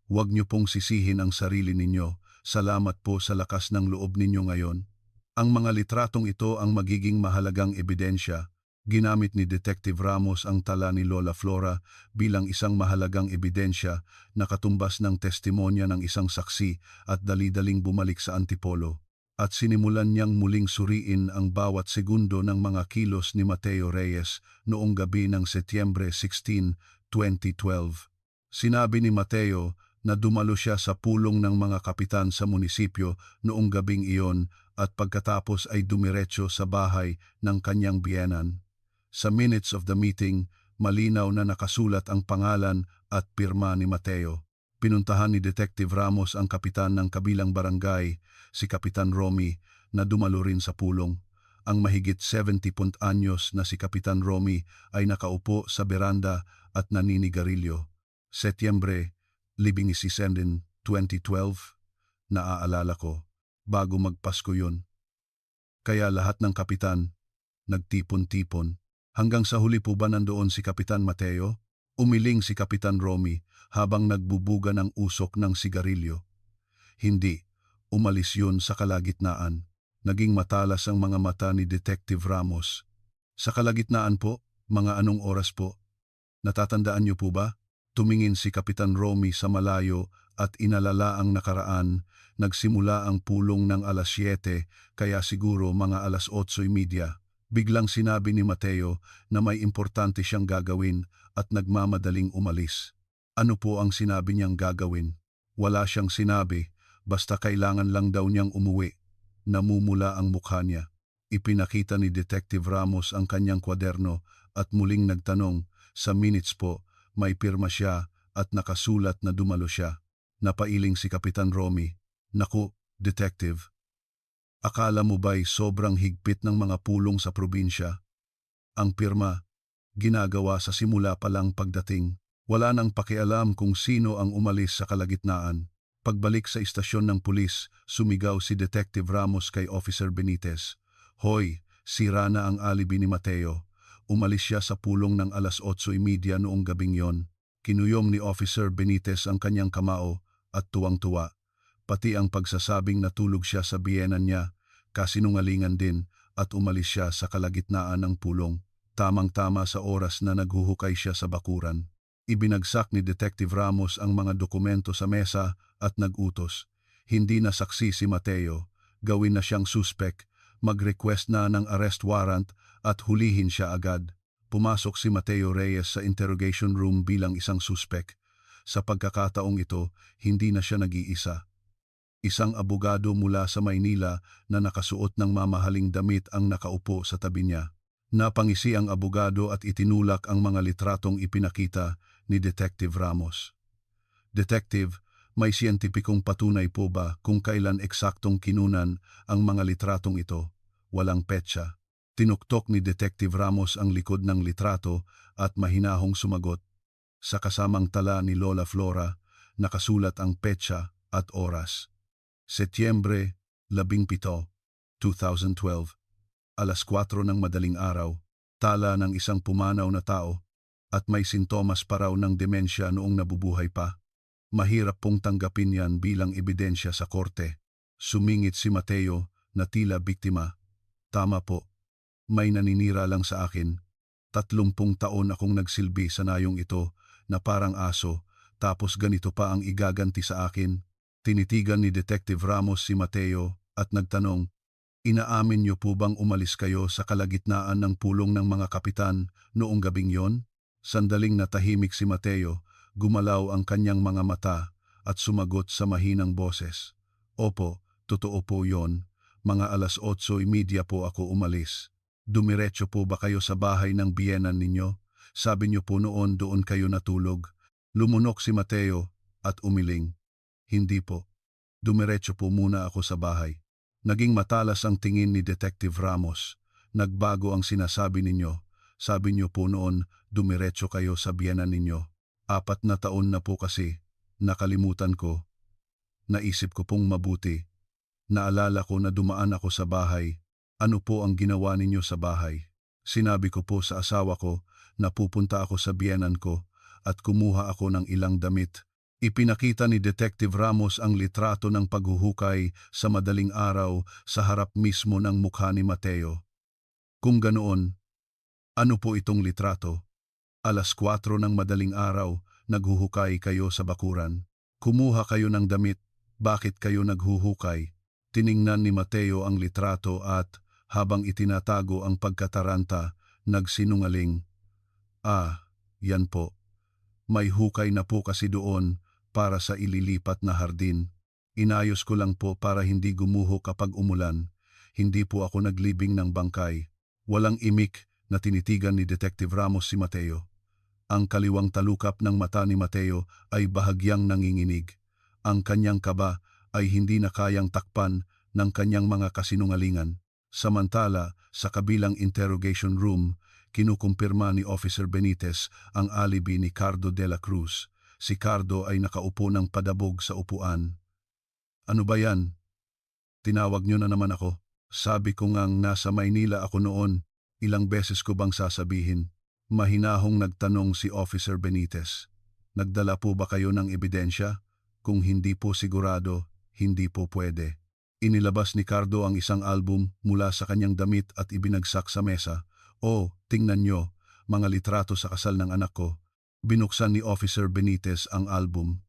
A: Huwag niyo pong sisihin ang sarili ninyo. Salamat po sa lakas ng loob ninyo ngayon. Ang mga litratong ito ang magiging mahalagang ebidensya. Ginamit ni Detective Ramos ang tala ni Lola Flora bilang isang mahalagang ebidensya na katumbas ng testimonya ng isang saksi at dali-daling bumalik sa Antipolo. At sinimulan niyang muling suriin ang bawat segundo ng mga kilos ni Mateo Reyes noong gabi ng Setyembre 16, 2012. Sinabi ni Mateo na dumalo siya sa pulong ng mga kapitan sa munisipyo noong gabing iyon at pagkatapos ay dumiretso sa bahay ng kanyang biyenan. Sa minutes of the meeting, malinaw na nakasulat ang pangalan at pirma ni Mateo. Pinuntahan ni Detective Ramos ang kapitan ng kabilang barangay, si Kapitan Romy, na dumalo rin sa pulong. Ang mahigit 70 anyos na si Kapitan Romy ay nakaupo sa beranda at naninigarilyo. Setyembre 17, 2012, naaalala ko, bago magpasko yun. Kaya lahat ng kapitan, nagtipon-tipon. Hanggang sa huli po ba nandoon si Kapitan Mateo? Umiling si Kapitan Romy habang nagbubuga ng usok ng sigarilyo. Hindi, umalis yun sa kalagitnaan. Naging matalas ang mga mata ni Detective Ramos. Sa kalagitnaan po, mga anong oras po? Natatandaan niyo po ba? Tumingin si Kapitan Romy sa malayo at inalala ang nakaraan. Nagsimula ang pulong ng alas 7, kaya siguro mga alas 8:30. Biglang sinabi ni Mateo na may importante siyang gagawin at nagmamadaling umalis. Ano po ang sinabi niyang gagawin? Wala siyang sinabi, basta kailangan lang daw niyang umuwi. Namumula ang mukha niya. Ipinakita ni Detective Ramos ang kanyang kwaderno at muling nagtanong, sa minutes po, may pirma siya at nakasulat na dumalo siya. Napailing si Kapitan Romy. Naku, Detective, akala mo ba'y sobrang higpit ng mga pulong sa probinsya? Ang pirma, ginagawa sa simula pa lang pagdating. Wala nang pakialam kung sino ang umalis sa kalagitnaan. Pagbalik sa istasyon ng pulis, sumigaw si Detective Ramos kay Officer Benitez. Hoy, sira na ang alibi ni Mateo. Umalis siya sa pulong ng alas 8:30 noong gabing yon. Kinuyom ni Officer Benitez ang kanyang kamao at tuwang-tuwa. Pati ang pagsasabing natulog siya sa biyenan niya, kasinungalingan din at umalis siya sa kalagitnaan ng pulong. Tamang-tama sa oras na naghuhukay siya sa bakuran. Ibinagsak ni Detective Ramos ang mga dokumento sa mesa at nag-utos. Hindi na saksi si Mateo, gawin na siyang suspek, mag-request na ng arrest warrant at hulihin siya agad. Pumasok si Mateo Reyes sa interrogation room bilang isang suspek. Sa pagkakataong ito, hindi na siya nag-iisa. Isang abogado mula sa Maynila na nakasuot ng mamahaling damit ang nakaupo sa tabi niya. Napangisi ang abogado at itinulak ang mga litratong ipinakita ni Detective Ramos. Detective, may siyentipikong patunay po ba kung kailan eksaktong kinunan ang mga litratong ito? Walang petsa. Tinuktok ni Detective Ramos ang likod ng litrato at mahinahong sumagot. Sa kasamang tala ni Lola Flora, nakasulat ang petsa at oras. Setyembre 17, 2012, alas 4 ng madaling araw, tala ng isang pumanaw na tao at may sintomas pa raw ng demensya noong nabubuhay pa. Mahirap pong tanggapin yan bilang ebidensya sa korte. Sumingit si Mateo na tila biktima. Tama po, may naninira lang sa akin. 30 taon akong nagsilbi sa nayong ito na parang aso, tapos ganito pa ang igaganti sa akin. Tinitigan ni Detective Ramos si Mateo at nagtanong, inaamin niyo po bang umalis kayo sa kalagitnaan ng pulong ng mga kapitan noong gabing yon? Sandaling natahimik si Mateo, gumalaw ang kanyang mga mata at sumagot sa mahinang boses. Opo, totoo po yon. Mga alas 8:30 po ako umalis. Dumiretso po ba kayo sa bahay ng biyenan ninyo? Sabi niyo po noon doon kayo natulog. Lumunok si Mateo at umiling. Hindi po. Dumiretso po muna ako sa bahay. Naging matalas ang tingin ni Detective Ramos. Nagbago ang sinasabi ninyo. Sabi niyo po noon, dumiretso kayo sa biyenan ninyo. 4 na taon na po kasi. Nakalimutan ko. Naisip ko pong mabuti. Naalala ko na dumaan ako sa bahay. Ano po ang ginawa ninyo sa bahay? Sinabi ko po sa asawa ko na pupunta ako sa biyenan ko at kumuha ako ng ilang damit. Ipinakita ni Detective Ramos ang litrato ng paghuhukay sa madaling araw sa harap mismo ng mukha ni Mateo. Kung ganoon, ano po itong litrato? Alas 4 ng madaling araw, naghuhukay kayo sa bakuran. Kumuha kayo ng damit, bakit kayo naghuhukay? Tiningnan ni Mateo ang litrato at, habang itinatago ang pagkataranta, nagsinungaling. Yan po. May hukay na po kasi doon para sa ililipat na hardin. Inayos ko lang po para hindi gumuho kapag umulan. Hindi po ako naglibing ng bangkay. Walang imik na tinitigan ni Detective Ramos si Mateo. Ang kaliwang talukap ng mata ni Mateo ay bahagyang nanginginig. Ang kanyang kaba ay hindi na kayang takpan ng kanyang mga kasinungalingan. Samantala, sa kabilang interrogation room, kinukumpirma ni Officer Benitez ang alibi ni Cardo de la Cruz. Si Cardo ay nakaupo ng padabog sa upuan. Ano ba yan? Tinawag niyo na naman ako. Sabi ko ngang nasa Maynila ako noon. Ilang beses ko bang sasabihin? Mahinahong nagtanong si Officer Benitez. Nagdala po ba kayo ng ebidensya? Kung hindi po sigurado, hindi po pwede. Inilabas ni Cardo ang isang album mula sa kanyang damit at ibinagsak sa mesa. "Oh, tingnan nyo, mga litrato sa kasal ng anak ko." Binuksan ni Officer Benitez ang album.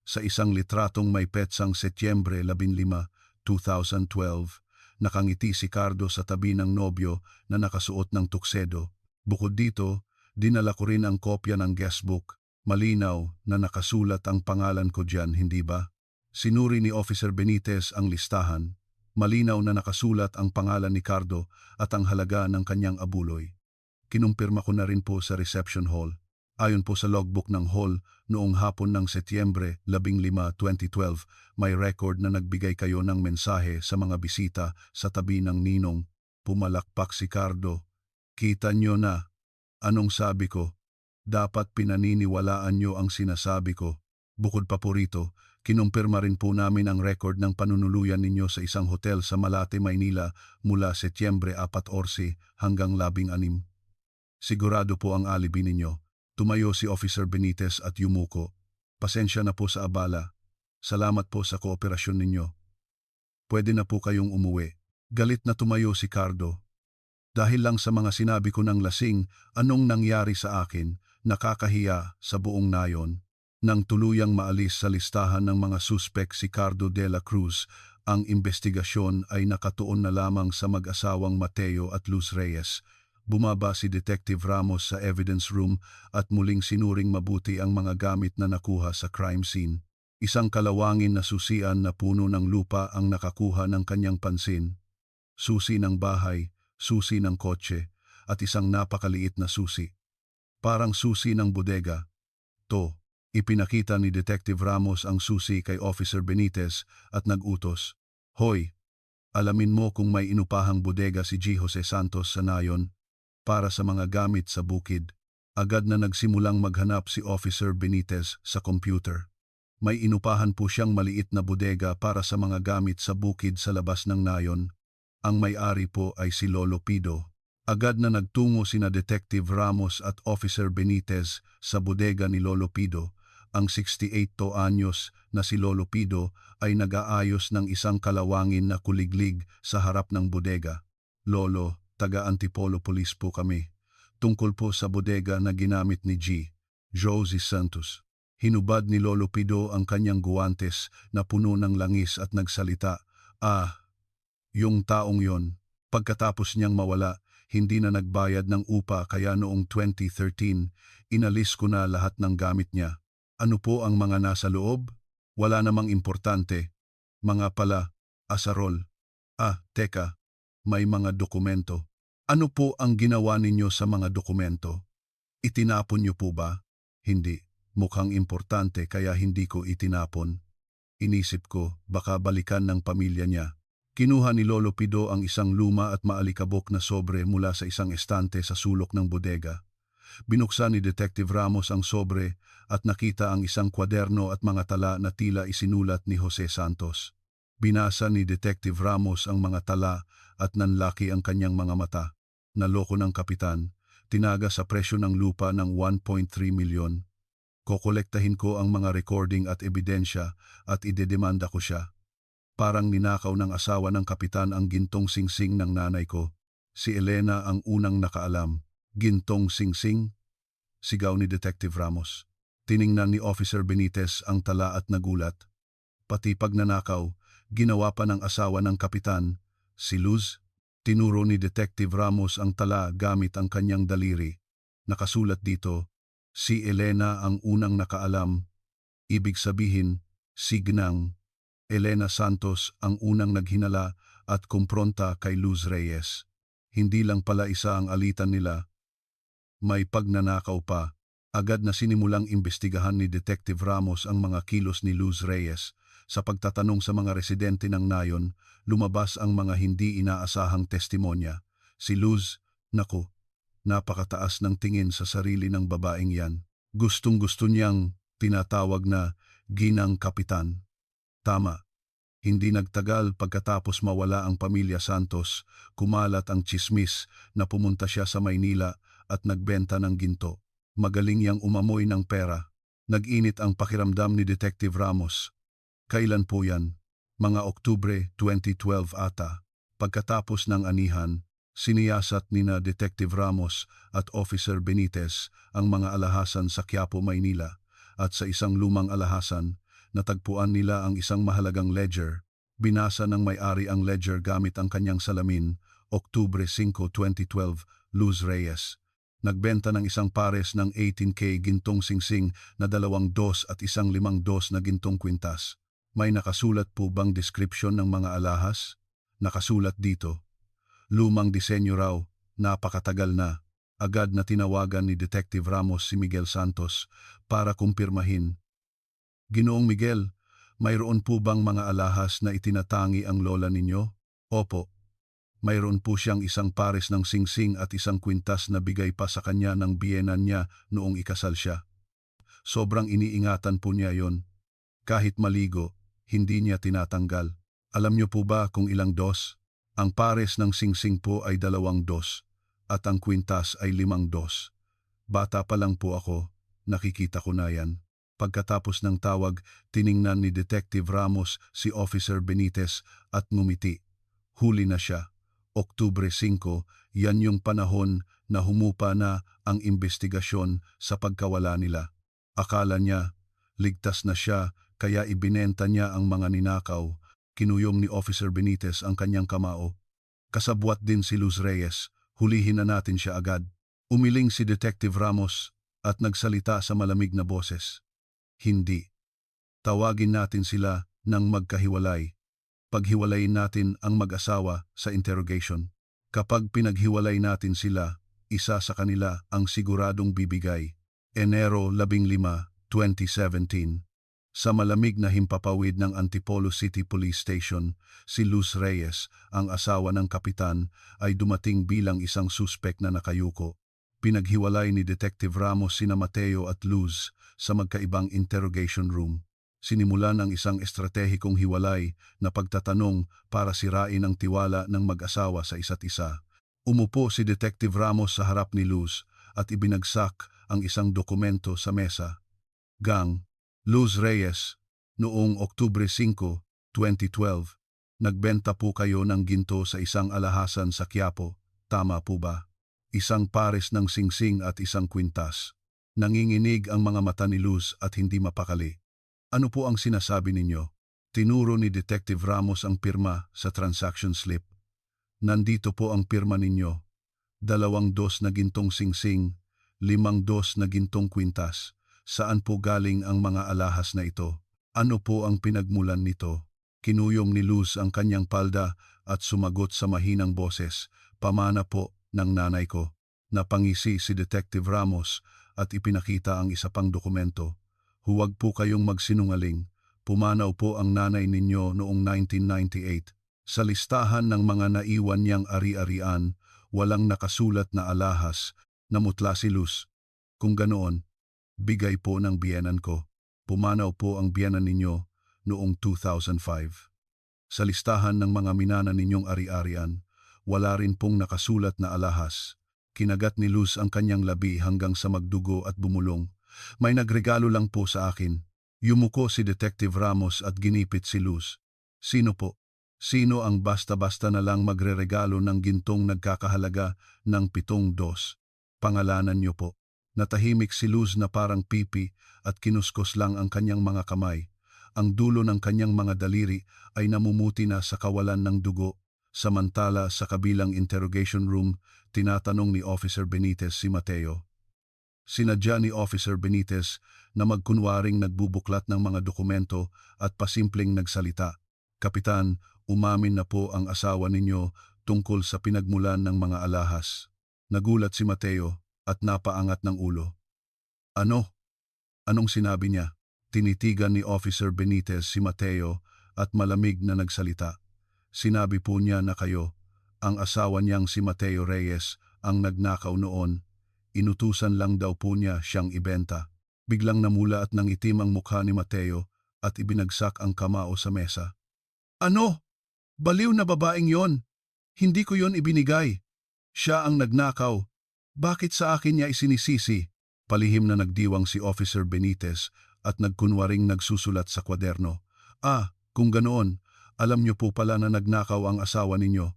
A: Sa isang litratong may petsang Setyembre 15, 2012, nakangiti si Cardo sa tabi ng nobyo na nakasuot ng tuksedo. Bukod dito, dinala ko rin ang kopya ng guestbook. Malinaw na nakasulat ang pangalan ko diyan, hindi ba? Sinuri ni Officer Benitez ang listahan. Malinaw na nakasulat ang pangalan ni Cardo at ang halaga ng kanyang abuloy. Kinumpirma ko na rin po sa reception hall. Ayon po sa logbook ng hall, noong hapon ng Setyembre 15, 2012, may record na nagbigay kayo ng mensahe sa mga bisita sa tabi ng ninong. Pumalakpak si Cardo. "Kita nyo na. Anong sabi ko? Dapat pinaniniwalaan nyo ang sinasabi ko." Bukod pa po rito, kinumpirma rin po namin ang record ng panunuluyan ninyo sa isang hotel sa Malate, Maynila mula Setyembre 14 hanggang 16. Sigurado po ang alibi ninyo. Tumayo si Officer Benitez at yumuko. "Pasensya na po sa abala. Salamat po sa kooperasyon ninyo. Pwede na po kayong umuwi." Galit na tumayo si Cardo. "Dahil lang sa mga sinabi ko ng lasing, anong nangyari sa akin? Nakakahiya sa buong nayon." Nang tuluyang maalis sa listahan ng mga suspek si Cardo de la Cruz, ang investigasyon ay nakatuon na lamang sa mag-asawang Mateo at Luz Reyes. Bumaba si Detective Ramos sa evidence room at muling sinuring mabuti ang mga gamit na nakuha sa crime scene. Isang kalawangin na susian na puno ng lupa ang nakakuha ng kanyang pansin. Susi ng bahay, susi ng kotse, at isang napakaliit na susi. Parang susi ng bodega. To, ipinakita ni Detective Ramos ang susi kay Officer Benitez at nag-utos. "Hoy, alamin mo kung may inupahang bodega si G. Jose Santos sa nayon para sa mga gamit sa bukid." Agad na nagsimulang maghanap si Officer Benitez sa computer. May inupahan po siyang maliit na bodega para sa mga gamit sa bukid sa labas ng nayon. Ang may-ari po ay si Lolo Pido. Agad na nagtungo sina Detective Ramos at Officer Benitez sa bodega ni Lolo Pido. Ang 68 anyos na si Lolo Pido ay nag-aayos ng isang kalawangin na kuliglig sa harap ng bodega. "Lolo, taga-Antipolo Police po kami. Tungkol po sa bodega na ginamit ni G. Jose Santos." Hinubad ni Lolo Pido ang kanyang guwantes na puno ng langis at nagsalita. Yung taong yon, pagkatapos niyang mawala, hindi na nagbayad ng upa kaya noong 2013, inalis ko na lahat ng gamit niya. Ano po ang mga nasa loob? Wala namang importante. Mga pala, asarol. Teka, may mga dokumento. Ano po ang ginawa ninyo sa mga dokumento? Itinapon niyo po ba? Hindi. Mukhang importante kaya hindi ko itinapon. Inisip ko, baka balikan ng pamilya niya. Kinuha ni Lolo Pido ang isang luma at maalikabok na sobre mula sa isang estante sa sulok ng bodega. Binuksan ni Detective Ramos ang sobre at nakita ang isang kwaderno at mga tala na tila isinulat ni Jose Santos. Binasa ni Detective Ramos ang mga tala at nanlaki ang kanyang mga mata. Naloko ng kapitan, tinaga sa presyo ng lupa ng 1.3 milyon. "Kokolektahin ko ang mga recording at ebidensya at idedemanda ko siya." Parang ninakaw ng asawa ng kapitan ang gintong singsing ng nanay ko. Si Elena ang unang nakaalam. "Gintong singsing?" sigaw ni Detective Ramos. Tiningnan ni Officer Benitez ang tala at nagulat. Pati pagnanakaw, ginawa pa ng asawa ng kapitan, si Luz. Tinuro ni Detective Ramos ang tala gamit ang kanyang daliri. Nakasulat dito, si Elena ang unang nakaalam. Ibig sabihin, si Gnang, Elena Santos ang unang naghinala at kumpronta kay Luz Reyes. Hindi lang pala isa ang alitan nila, may pagnanakaw pa. Agad na sinimulang imbestigahan ni Detective Ramos ang mga kilos ni Luz Reyes. Sa pagtatanong sa mga residente ng nayon, lumabas ang mga hindi inaasahang testimonya. Si Luz, naku, napakataas ng tingin sa sarili ng babaeng yan. Gustong-gusto niyang tinatawag na ginang kapitan. Tama. Hindi nagtagal pagkatapos mawala ang pamilya Santos, kumalat ang tsismis na pumunta siya sa Maynila at nagbenta ng ginto. Magaling yang umamoy ng pera. Nag-init ang pakiramdam ni Detective Ramos. Kailan po yan? Mga Oktubre 2012 ata. Pagkatapos ng anihan, Siniyasat nina Detective Ramos at Officer Benitez ang mga alahasan sa Quiapo, Maynila, at sa isang lumang alahasan, natagpuan nila ang isang mahalagang ledger. Binasa ng may-ari ang ledger gamit ang kanyang salamin. Oktubre 5, 2012, Luz Reyes. Nagbenta ng isang pares ng 18K gintong singsing na 2 dos at isang 5 dos na gintong kwintas. May nakasulat po bang description ng mga alahas? Nakasulat dito. Lumang disenyo raw, napakatagal na. Agad na tinawagan ni Detective Ramos si Miguel Santos para kumpirmahin. Ginoong Miguel, mayroon po bang mga alahas na itinatangi ang lola ninyo? Opo. Mayroon po siyang isang pares ng singsing at isang kwintas na bigay pa sa kanya ng biyenan niya noong ikasal siya. Sobrang iniingatan po niya yon. Kahit maligo, hindi niya tinatanggal. Alam niyo po ba kung ilang dos? Ang pares ng singsing po ay 2 dos at ang kwintas ay 5 dos. Bata pa lang po ako, nakikita ko na yan. Pagkatapos ng tawag, tiningnan ni Detective Ramos si Officer Benitez at ngumiti. Huli na siya. Oktubre 5, yan yung panahon na humupa na ang investigasyon sa pagkawala nila. Akala niya, ligtas na siya kaya ibinenta niya ang mga ninakaw. Kinuyom ni Officer Benitez ang kanyang kamao. Kasabwat din si Luz Reyes, hulihin na natin siya agad. Umiling si Detective Ramos at nagsalita sa malamig na boses. Hindi. Tawagin natin sila ng magkahiwalay. Paghiwalayin natin ang mag-asawa sa interrogation. Kapag pinaghiwalay natin sila, isa sa kanila ang siguradong bibigay. Enero 15, 2017. Sa malamig na himpapawid ng Antipolo City Police Station, si Luz Reyes, ang asawa ng kapitan, ay dumating bilang isang suspek na nakayuko. Pinaghiwalay ni Detective Ramos sina Mateo at Luz sa magkaibang interrogation room. Sinimulan ang isang estratehikong hiwalay na pagtatanong para sirain ang tiwala ng mag-asawa sa isa't isa. Umupo si Detective Ramos sa harap ni Luz at ibinagsak ang isang dokumento sa mesa. Gang, Luz Reyes, noong Oktubre 5, 2012, nagbenta po kayo ng ginto sa isang alahasan sa Quiapo, tama po ba? Isang pares ng singsing at isang kwintas. Nanginginig ang mga mata ni Luz at hindi mapakali. Ano po ang sinasabi ninyo? Tinuro ni Detective Ramos ang pirma sa transaction slip. Nandito po ang pirma ninyo. 2 dos na gintong singsing, 5 dos na gintong kwintas. Saan po galing ang mga alahas na ito? Ano po ang pinagmulan nito? Kinuyom ni Luz ang kanyang palda at sumagot sa mahinang boses. Pamana po ng nanay ko. Napangisi si Detective Ramos at ipinakita ang isa pang dokumento. Huwag po kayong magsinungaling. Pumanaw po ang nanay ninyo noong 1998. Sa listahan ng mga naiwan niyang ari-arian, walang nakasulat na alahas. Namutla si Luz. Kung ganoon, bigay po ng biyenan ko. Pumanaw po ang biyenan ninyo noong 2005. Sa listahan ng mga minana ninyong ari-arian, wala rin pong nakasulat na alahas. Kinagat ni Luz ang kanyang labi hanggang sa magdugo at bumulong. May nagregalo lang po sa akin. Yumuko si Detective Ramos at ginipit si Luz. Sino po? Sino ang basta-basta na lang magreregalo ng gintong nagkakahalaga ng 7 dos? Pangalanan niyo po. Natahimik si Luz na parang pipi at kinuskos lang ang kanyang mga kamay. Ang dulo ng kanyang mga daliri ay namumuti na sa kawalan ng dugo. Samantala sa kabilang interrogation room, tinatanong ni Officer Benitez si Mateo. Sinadya ni Officer Benitez na magkunwaring nagbubuklat ng mga dokumento at pasimpleng nagsalita. Kapitan, umamin na po ang asawa ninyo tungkol sa pinagmulan ng mga alahas. Nagulat si Mateo at napaangat ng ulo. Ano? Anong sinabi niya? Tinitigan ni Officer Benitez si Mateo at malamig na nagsalita. Sinabi po niya na kayo, ang asawa niyang si Mateo Reyes, ang nagnakaw noon. Inutusan lang daw po niya siyang ibenta. Biglang namula at nangitim ang mukha ni Mateo at ibinagsak ang kamao sa mesa. Ano? Baliw na babaeng yon. Hindi ko yon ibinigay. Siya ang nagnakaw. Bakit sa akin niya isinisisi? Palihim na nagdiwang si Officer Benitez at nagkunwaring nagsusulat sa kwaderno. Kung ganoon, alam niyo po pala na nagnakaw ang asawa ninyo.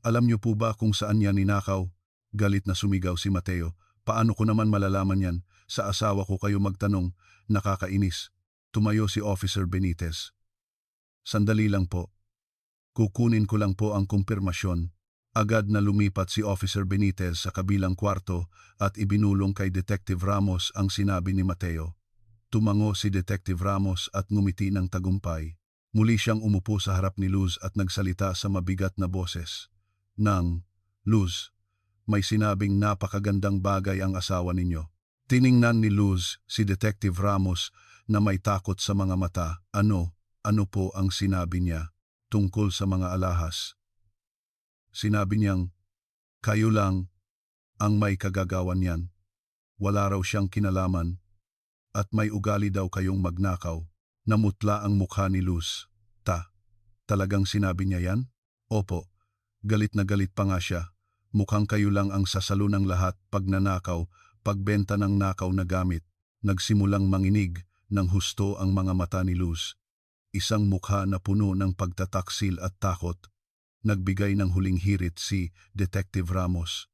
A: Alam niyo po ba kung saan niya ninakaw? Galit na sumigaw si Mateo. Paano ko naman malalaman yan? Sa asawa ko kayo magtanong, nakakainis. Tumayo si Officer Benitez. Sandali lang po. Kukunin ko lang po ang kumpirmasyon. Agad na lumipat si Officer Benitez sa kabilang kwarto at ibinulong kay Detective Ramos ang sinabi ni Mateo. Tumango si Detective Ramos at ngumiti ng tagumpay. Muli siyang umupo sa harap ni Luz at nagsalita sa mabigat na boses. Luz, may sinabing napakagandang bagay ang asawa ninyo. Tiningnan ni Luz si Detective Ramos na may takot sa mga mata. Ano po ang sinabi niya tungkol sa mga alahas? Sinabi niyang, kayo lang ang may kagagawan niyan. Wala raw siyang kinalaman at may ugali daw kayong magnakaw. Namutla ang mukha ni Luz. Talagang sinabi niya yan? Opo. Galit na galit pa nga siya. Mukhang kayo lang ang sasalo ng lahat pag nanakaw, pagbenta ng nakaw na gamit. Nagsimulang manginig ng husto ang mga mata ni Luz. Isang mukha na puno ng pagtataksil at takot. Nagbigay ng huling hirit si Detective Ramos.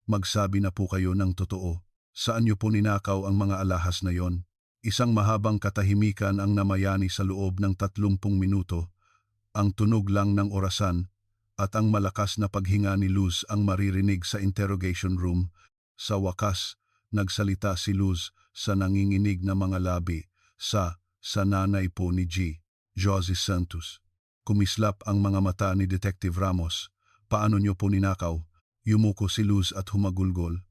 A: Magsabi na po kayo ng totoo. Saan niyo po ninakaw ang mga alahas na yon? Isang mahabang katahimikan ang namayani sa loob ng 30 minuto. Ang tunog lang ng orasan at ang malakas na paghinga ni Luz ang maririnig sa interrogation room. Sa wakas, nagsalita si Luz sa nanginginig na mga labi sa nanay po ni Josie Santos. Kumislap ang mga mata ni Detective Ramos. Paano niyo po ninakaw? Yumuko si Luz at humagulgol.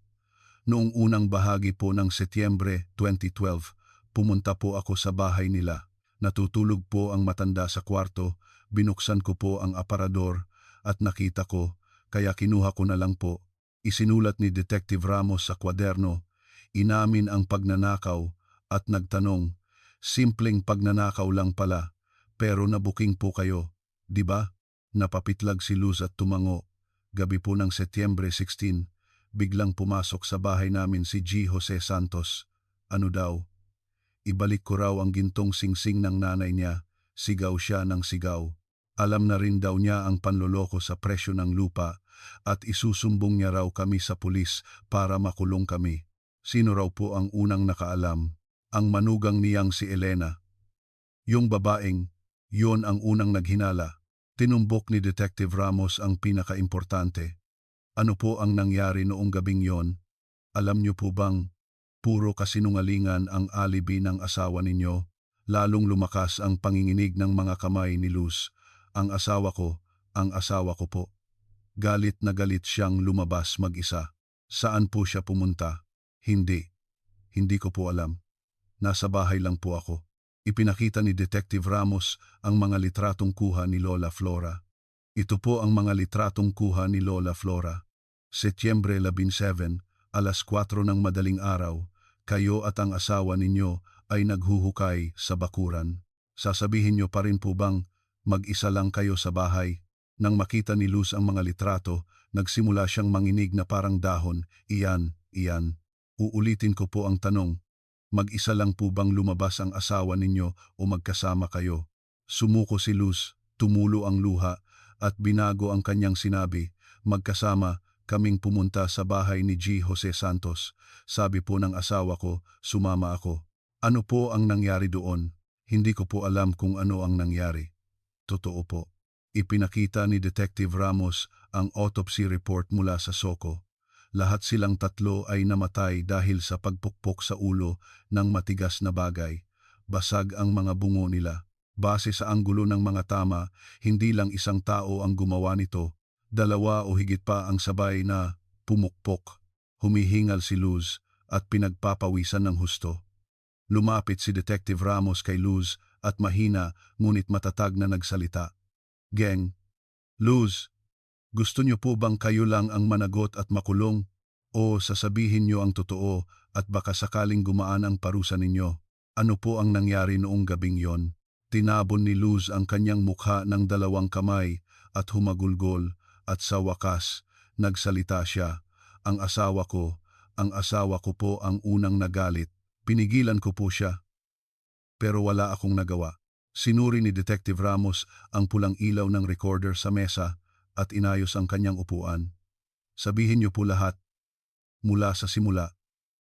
A: Noong unang bahagi po ng Setyembre 2012, pumunta po ako sa bahay nila. Natutulog po ang matanda sa kwarto, binuksan ko po ang aparador at nakita ko, kaya kinuha ko na lang po. Isinulat ni Detective Ramos sa kwaderno, inamin ang pagnanakaw at nagtanong, simpleng pagnanakaw lang pala, pero nabuking po kayo, di ba? Napapitlag si Luz at tumango. Gabi po ng Setyembre 16, biglang pumasok sa bahay namin si Jose Santos. Ano daw? Ibalik ko raw ang gintong singsing ng nanay niya. Sigaw siya ng sigaw. Alam na rin daw niya ang panloloko sa presyo ng lupa at isusumbong niya raw kami sa pulis para makulong kami. Sino raw po ang unang nakaalam? Ang manugang niyang si Elena. Yung babaeng, yon ang unang naghinala. Tinumbok ni Detective Ramos ang pinakaimportante. Ano po ang nangyari noong gabing yon? Alam niyo po bang puro kasinungalingan ang alibi ng asawa ninyo? Lalong lumakas ang panginginig ng mga kamay ni Luz. Ang asawa ko po. Galit na galit siyang lumabas mag-isa. Saan po siya pumunta? Hindi ko po alam. Nasa bahay lang po ako. Ipinakita ni Detective Ramos ang mga litratong kuha ni Lola Flora. Ito po ang mga litratong kuha ni Lola Flora. Setyembre 17, alas 4 ng madaling araw, kayo at ang asawa ninyo ay naghuhukay sa bakuran. Sasabihin niyo pa rin po bang mag-isa lang kayo sa bahay? Nang makita ni Luz ang mga litrato, nagsimula siyang manginig na parang dahon. Iyan. Uulitin ko po ang tanong. Mag-isa lang po bang lumabas ang asawa ninyo o magkasama kayo? Sumuko si Luz, tumulo ang luha at binago ang kanyang sinabi. Magkasama kaming pumunta sa bahay ni Jose Santos. Sabi po ng asawa ko, sumama ako. Ano po ang nangyari doon? Hindi ko po alam kung ano ang nangyari. Totoo po. Ipinakita ni Detective Ramos ang autopsy report mula sa Soko. Lahat silang tatlo ay namatay dahil sa pagpukpok sa ulo ng matigas na bagay. Basag ang mga bungo nila. Base sa anggulo ng mga tama, hindi lang isang tao ang gumawa nito. 2 o higit pa ang sabay na pumukpok. Humihingal si Luz at pinagpapawisan ng husto. Lumapit si Detective Ramos kay Luz at mahina ngunit matatag na nagsalita. Geng, Luz, gusto niyo po bang kayo lang ang managot at makulong? O sasabihin niyo ang totoo at baka sakaling gumaan ang parusa ninyo? Ano po ang nangyari noong gabing yon? Tinabon ni Luz ang kanyang mukha ng 2 kamay at humagulgol at sa wakas, nagsalita siya. Ang asawa ko po ang unang nagalit. Pinigilan ko po siya. Pero wala akong nagawa. Sinuri ni Detective Ramos ang pulang ilaw ng recorder sa mesa at inayos ang kanyang upuan. Sabihin niyo po lahat, mula sa simula,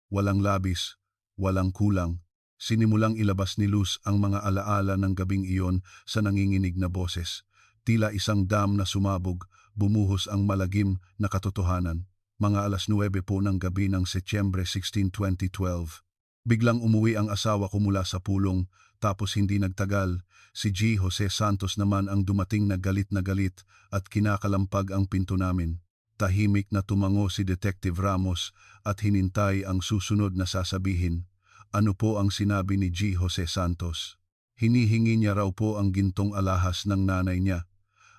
A: walang labis, walang kulang. Sinimulang ilabas ni Luz ang mga alaala ng gabing iyon sa nanginginig na boses. Tila isang dam na sumabog, bumuhos ang malagim na katotohanan. Mga 9:00 po ng gabi ng Setyembre 16, 2012. Biglang umuwi ang asawa ko mula sa pulong, tapos hindi nagtagal, si G. Jose Santos naman ang dumating na galit at kinakalampag ang pinto namin. Tahimik na tumango si Detective Ramos at hinintay ang susunod na sasabihin. Ano po ang sinabi ni G. Jose Santos? Hinihingi niya raw po ang gintong alahas ng nanay niya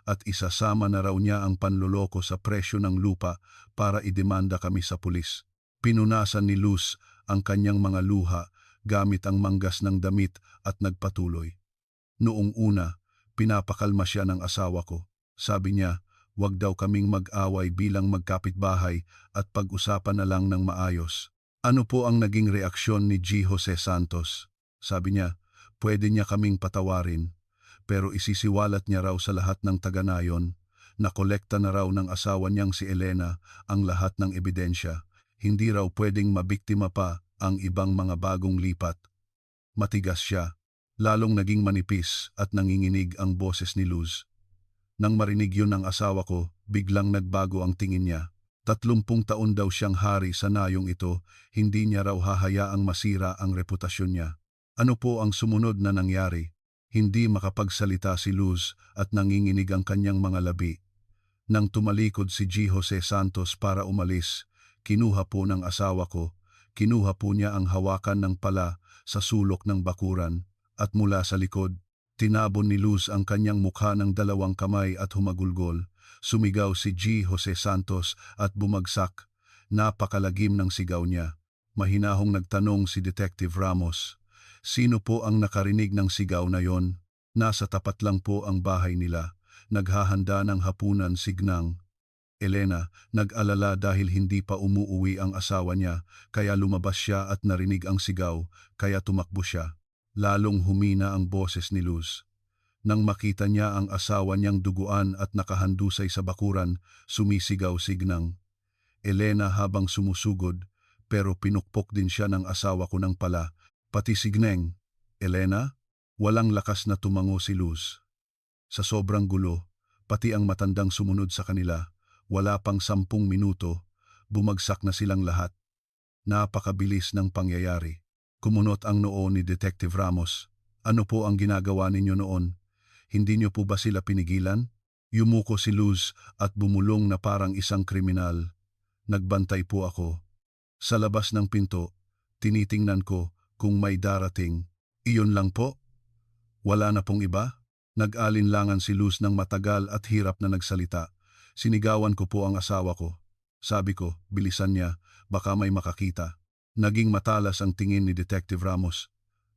A: at isasama na raw niya ang panloloko sa presyo ng lupa para idemanda kami sa pulis. Pinunasan ni Luz ang kanyang mga luha gamit ang manggas ng damit at nagpatuloy. Noong una, pinapakalma siya ng asawa ko. Sabi niya, wag daw kaming mag-away bilang magkapitbahay at pag-usapan na lang ng maayos. Ano po ang naging reaksyon ni G. Jose Santos? Sabi niya, pwede niya kaming patawarin, pero isisiwalat niya raw sa lahat ng taga-Nayon na kolekta na raw ng asawa niyang si Elena ang lahat ng ebidensya. Hindi raw pwedeng mabiktima pa ang ibang mga bagong lipat. Matigas siya, lalong naging manipis at nanginginig ang boses ni Luz. Nang marinig yun ng asawa ko, biglang nagbago ang tingin niya. 30 taon daw siyang hari sa nayong ito, hindi niya raw hahayaang masira ang reputasyon niya. Ano po ang sumunod na nangyari? Hindi makapagsalita si Luz at nanginginig ang kanyang mga labi. Nang tumalikod si G. Jose Santos para umalis, kinuha po ng asawa ko, kinuha po niya ang hawakan ng pala sa sulok ng bakuran at mula sa likod, tinabon ni Luz ang kanyang mukha ng 2 kamay at humagulgol. Sumigaw si G. Jose Santos at bumagsak. Napakalagim ng sigaw niya. Mahinahong nagtanong si Detective Ramos. Sino po ang nakarinig ng sigaw na yon? Nasa tapat lang po ang bahay nila. Naghahanda ng hapunan si Gnang. Elena, nag-alala dahil hindi pa umuuwi ang asawa niya, kaya lumabas siya at narinig ang sigaw, kaya tumakbo siya. Lalong humina ang boses ni Luz. Nang makita niya ang asawa niyang duguan at nakahandusay sa bakuran, sumisigaw si Gnang. Elena habang sumusugod, pero pinukpok din siya ng asawa ko ng pala, pati si Gnang. Elena? Walang lakas na tumango si Luz. Sa sobrang gulo, pati ang matandang sumunod sa kanila, wala pang 10 minuto, bumagsak na silang lahat. Napakabilis ng pangyayari. Kumunot ang noo ni Detective Ramos. Ano po ang ginagawa ninyo noon? Hindi niyo po ba sila pinigilan? Yumuko si Luz at bumulong na parang isang kriminal. Nagbantay po ako. Sa labas ng pinto, tinitingnan ko kung may darating. Iyon lang po? Wala na pong iba? Nag-alinlangan si Luz ng matagal at hirap na nagsalita. Sinigawan ko po ang asawa ko. Sabi ko, bilisan niya, baka may makakita. Naging matalas ang tingin ni Detective Ramos.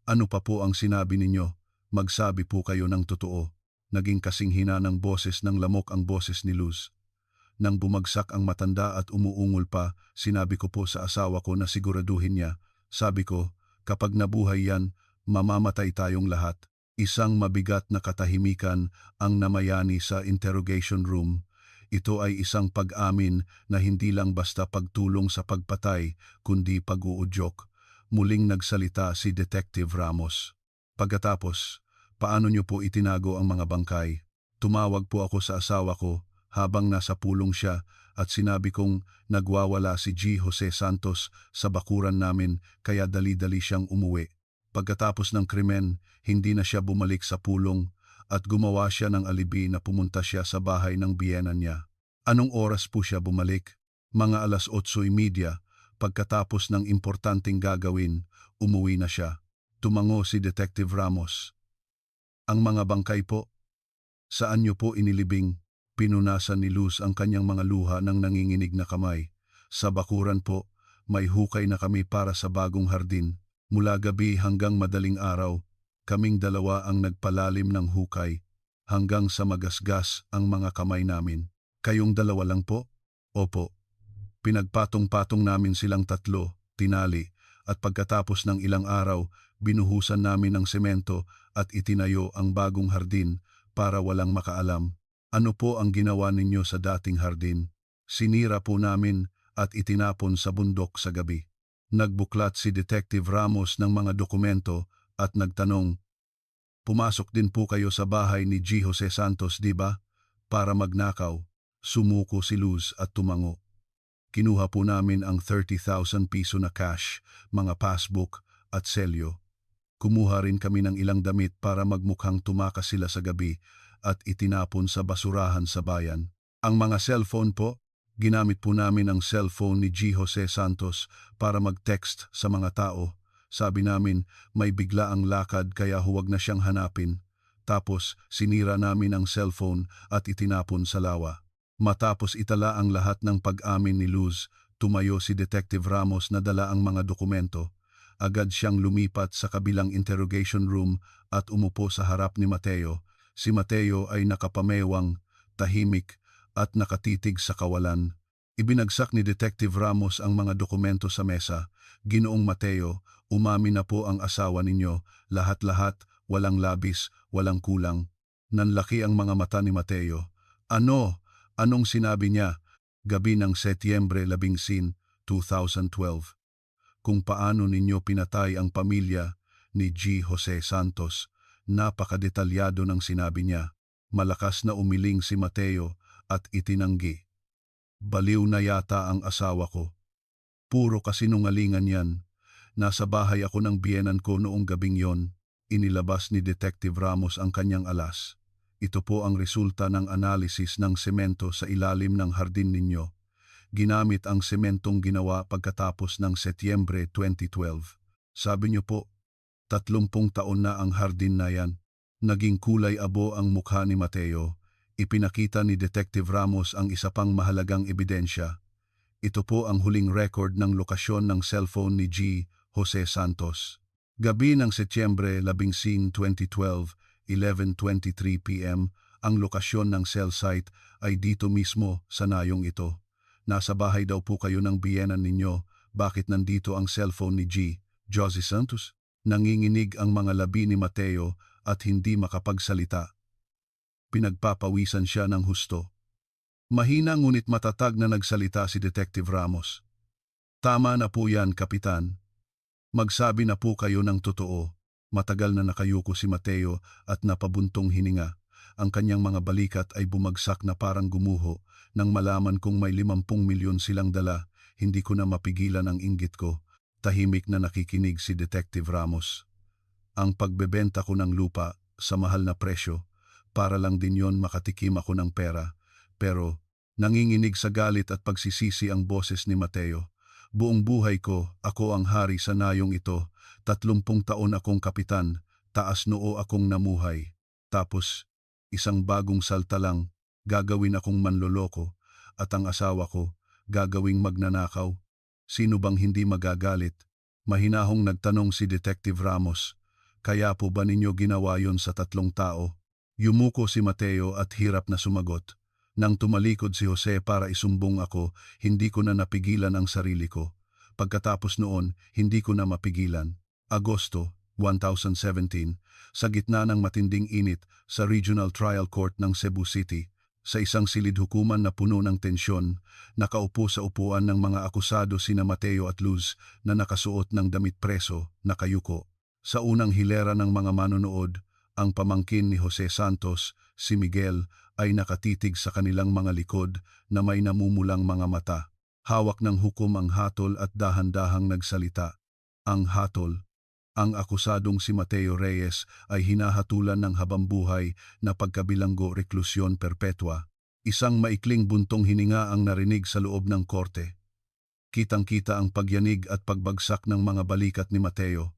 A: Ano pa po ang sinabi ninyo? Magsabi po kayo ng totoo. Naging kasing hina ng boses ng lamok ang boses ni Luz. Nang bumagsak ang matanda at umuungol pa, sinabi ko po sa asawa ko na siguraduhin niya. Sabi ko, kapag nabuhay yan, mamamatay tayong lahat. Isang mabigat na katahimikan ang namayani sa interrogation room. Ito ay isang pag-amin na hindi lang basta pagtulong sa pagpatay, kundi pag-uudyok. Muling nagsalita si Detective Ramos. Pagkatapos, paano niyo po itinago ang mga bangkay? Tumawag po ako sa asawa ko habang nasa pulong siya at sinabi kong nagwawala si G. Jose Santos sa bakuran namin kaya dali-dali siyang umuwi. Pagkatapos ng krimen, hindi na siya bumalik sa pulong at gumawa siya ng alibi na pumunta siya sa bahay ng biyenan niya. Anong oras po siya bumalik? Mga 8:30, pagkatapos ng importanteng gagawin, umuwi na siya. Tumango si Detective Ramos. Ang mga bangkay po? Saan niyo po inilibing? Pinunasan ni Luz ang kanyang mga luha ng nanginginig na kamay. Sa bakuran po, may hukay na kami para sa bagong hardin. Mula gabi hanggang madaling araw, kaming 2 ang nagpalalim ng hukay, hanggang sa magasgas ang mga kamay namin. Kayong 2 lang po? Opo. Pinagpatong-patong namin silang 3, tinali, at pagkatapos ng ilang araw, binuhusan namin ng semento at itinayo ang bagong hardin para walang makaalam. Ano po ang ginawa ninyo sa dating hardin? Sinira po namin at itinapon sa bundok sa gabi. Nagbuklat si Detective Ramos ng mga dokumento at nagtanong, "Pumasok din po kayo sa bahay ni G. Jose Santos, di ba? Para magnakaw." Sumuko si Luz at tumango. Kinuha po namin ang 30,000 piso na cash, mga passbook at selyo. Kumuha rin kami ng ilang damit para magmukhang tumakas sila sa gabi at itinapon sa basurahan sa bayan. Ang mga cellphone po, ginamit po namin ang cellphone ni G. Jose Santos para mag-text sa mga tao. Sabi namin may bigla ang lakad kaya huwag na siyang hanapin. Tapos sinira namin ang cellphone at itinapon sa lawa. Matapos itala ang lahat ng pag-amin ni Luz, tumayo si Detective Ramos na dala ang mga dokumento. Agad siyang lumipat sa kabilang interrogation room at umupo sa harap ni Mateo. Si Mateo ay nakapamewang, tahimik at nakatitig sa kawalan. Ibinagsak ni Detective Ramos ang mga dokumento sa mesa. "Ginoong Mateo, umamin na po ang asawa ninyo, lahat-lahat, walang labis, walang kulang." Nanlaki ang mga mata ni Mateo. "Ano? Anong sinabi niya?" Gabi ng Setyembre 11, 2012. "Kung paano ninyo pinatay ang pamilya ni G. Jose Santos." Napakadetalyado ng sinabi niya. Malakas na umiling si Mateo at itinanggi. "Baliw na yata ang asawa ko. Puro kasinungalingan yan. Nasa bahay ako ng biyenan ko noong gabing yon." Inilabas ni Detective Ramos ang kanyang alas. "Ito po ang resulta ng analysis ng semento sa ilalim ng hardin ninyo. Ginamit ang sementong ginawa pagkatapos ng Setyembre 2012. Sabi niyo po, 30 taon na ang hardin na yan." Naging kulay abo ang mukha ni Mateo. Ipinakita ni Detective Ramos ang isa pang mahalagang ebidensya. Ito po ang huling record ng lokasyon ng cellphone ni G. Jose Santos. Gabi ng Setyembre 11, 2012, 11:23 p.m., ang lokasyon ng cell site ay dito mismo sa nayong ito. "Nasa bahay daw po kayo ng biyenan ninyo. Bakit nandito ang cellphone ni G. Jose Santos?" Nanginginig ang mga labi ni Mateo at hindi makapagsalita. Pinagpapawisan siya ng husto. Mahina ngunit matatag na nagsalita si Detective Ramos. "Tama na po yan, Kapitan. Magsabi na po kayo ng totoo." Matagal na nakayuko si Mateo at napabuntong hininga. Ang kanyang mga balikat ay bumagsak na parang gumuho. Nang malaman kong may 50 milyon silang dala, hindi ko na mapigilan ang inggit ko. Tahimik na nakikinig si Detective Ramos. "Ang pagbebenta ko ng lupa sa mahal na presyo, para lang din yon makatikim ako ng pera." Pero nanginginig sa galit at pagsisisi ang boses ni Mateo. "Buong buhay ko, ako ang hari sa nayong ito. 30 taon akong kapitan, taas noo akong namuhay. Tapos, isang bagong salta lang, gagawin akong manloloko, at ang asawa ko, gagawing magnanakaw. Sino bang hindi magagalit?" Mahinahong nagtanong si Detective Ramos. "Kaya po ba ninyo ginawa yon sa 3 tao?" Yumuko si Mateo at hirap na sumagot. Nang tumalikod si Jose para isumbong ako, hindi ko na napigilan ang sarili ko. Pagkatapos noon, hindi ko na mapigilan. Agosto 2017, sa gitna ng matinding init sa Regional Trial Court ng Cebu City, sa isang silid hukuman na puno ng tensyon, nakaupo sa upuan ng mga akusado sina Mateo at Luz na nakasuot ng damit preso, nakayuko. Sa unang hilera ng mga manonood, ang pamangkin ni Jose Santos, si Miguel, ay nakatitig sa kanilang mga likod na may namumulang mga mata. Hawak ng hukom ang hatol at dahan-dahang nagsalita. Ang hatol. Ang akusadong si Mateo Reyes ay hinahatulan ng habambuhay na pagkabilanggo reklusyon perpetua. Isang maikling buntong hininga ang narinig sa loob ng korte. Kitang-kita ang pagyanig at pagbagsak ng mga balikat ni Mateo.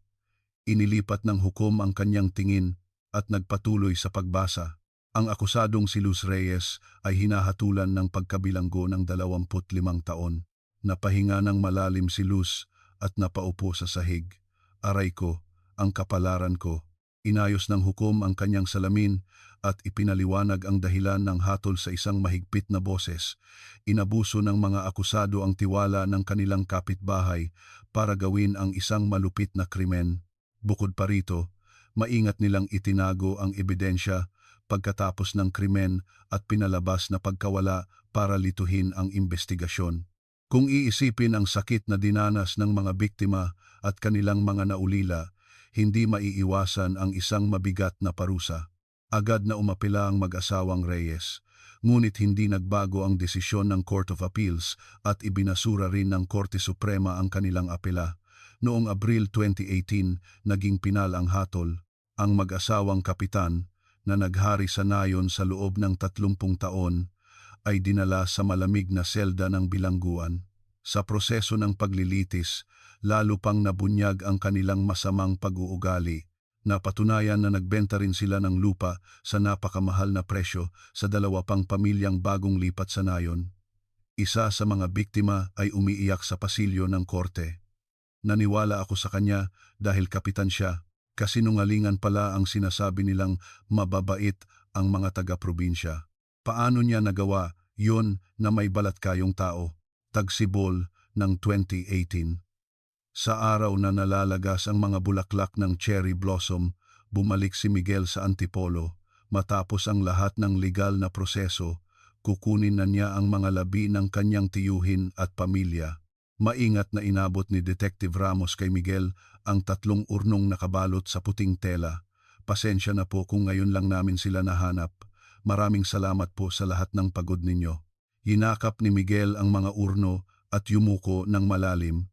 A: Inilipat ng hukom ang kanyang tingin at nagpatuloy sa pagbasa. Ang akusadong si Luz Reyes ay hinahatulan ng pagkabilanggo ng 25 taon. Napahinga ng malalim si Luz at napaupo sa sahig. Aray ko, ang kapalaran ko. Inayos ng hukom ang kanyang salamin at ipinaliwanag ang dahilan ng hatol sa isang mahigpit na boses. Inabuso ng mga akusado ang tiwala ng kanilang kapitbahay para gawin ang isang malupit na krimen. Bukod pa rito, maingat nilang itinago ang ebidensya pagkatapos ng krimen at pinalabas na pagkawala para lituhin ang investigasyon. Kung iisipin ang sakit na dinanas ng mga biktima at kanilang mga naulila, hindi maiiwasan ang isang mabigat na parusa. Agad na umapila ang mag-asawang Reyes, ngunit hindi nagbago ang desisyon ng Court of Appeals at ibinasura rin ng Korte Suprema ang kanilang apela. Noong Abril 2018, naging pinal ang hatol. Ang mag-asawang kapitan, na naghari sa nayon sa loob ng 30 taon, ay dinala sa malamig na selda ng bilangguan. Sa proseso ng paglilitis, lalo pang nabunyag ang kanilang masamang pag-uugali. Napatunayan na nagbenta rin sila ng lupa sa napakamahal na presyo sa 2 pang pamilyang bagong lipat sa nayon. Isa sa mga biktima ay umiiyak sa pasilyo ng korte. Naniwala ako sa kanya dahil kapitan siya. Kasinungalingan pala ang sinasabi nilang mababait ang mga taga-probinsya. Paano niya nagawa yon na may balat kayong tao? Tagsibol ng 2018. Sa araw na nalalagas ang mga bulaklak ng cherry blossom, bumalik si Miguel sa Antipolo. Matapos ang lahat ng legal na proseso, kukunin na niya ang mga labi ng kanyang tiyuhin at pamilya. Maingat na inabot ni Detective Ramos kay Miguel ang 3 urnong nakabalot sa puting tela. Pasensya na po kung ngayon lang namin sila nahanap. Maraming salamat po sa lahat ng pagod ninyo. Yinakap ni Miguel ang mga urno at yumuko ng malalim.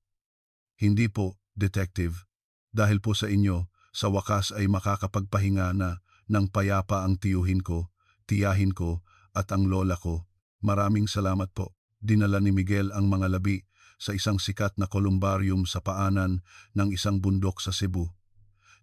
A: Hindi po, Detective. Dahil po sa inyo, sa wakas ay makakapagpahinga na ng payapa ang tiyuhin ko, tiyahin ko at ang lola ko. Maraming salamat po. Dinala ni Miguel ang mga labi sa isang sikat na columbarium sa paanan ng isang bundok sa Cebu.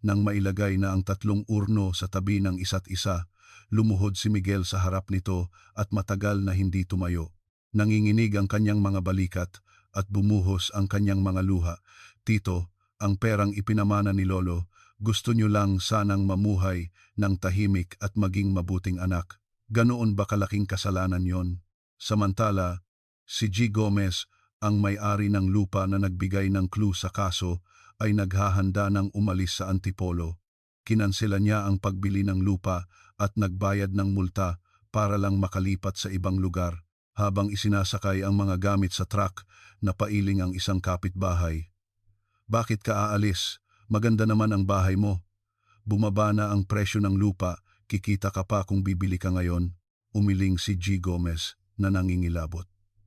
A: Nang mailagay na ang 3 urno sa tabi ng isa't isa, lumuhod si Miguel sa harap nito at matagal na hindi tumayo. Nanginginig ang kanyang mga balikat at bumuhos ang kanyang mga luha. Tito, ang perang ipinamana ni Lolo, gusto niyo lang sanang mamuhay ng tahimik at maging mabuting anak. Ganoon ba kalaking kasalanan yon? Samantala, si G. Gomez, ang may-ari ng lupa na nagbigay ng clue sa kaso, ay naghahanda ng umalis sa Antipolo. Kinansela niya ang pagbili ng lupa at nagbayad ng multa para lang makalipat sa ibang lugar, habang isinasakay ang mga gamit sa truck na pailing ang isang kapitbahay. Bakit ka aalis? Maganda naman ang bahay mo. Bumaba na ang presyo ng lupa, kikita ka pa kung bibili ka ngayon. Umiling si G. Gomez na nangingilabot.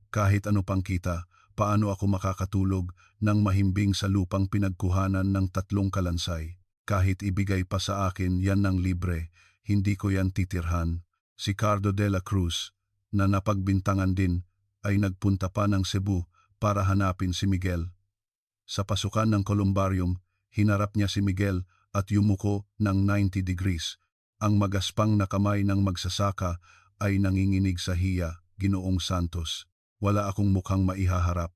A: Kahit ano pang kita, paano ako makakatulog ng mahimbing sa lupang pinagkuhanan ng 3 kalansay? Kahit ibigay pa sa akin yan ng libre, hindi ko yan titirhan. Si Cardo de la Cruz, na napagbintangan din, ay nagpunta pa ng Cebu para hanapin si Miguel. Sa pasukan ng columbarium, hinarap niya si Miguel at yumuko ng 90 degrees. Ang magaspang na kamay ng magsasaka ay nanginginig sa hiya, Ginoong Santos. Wala akong mukhang maihaharap.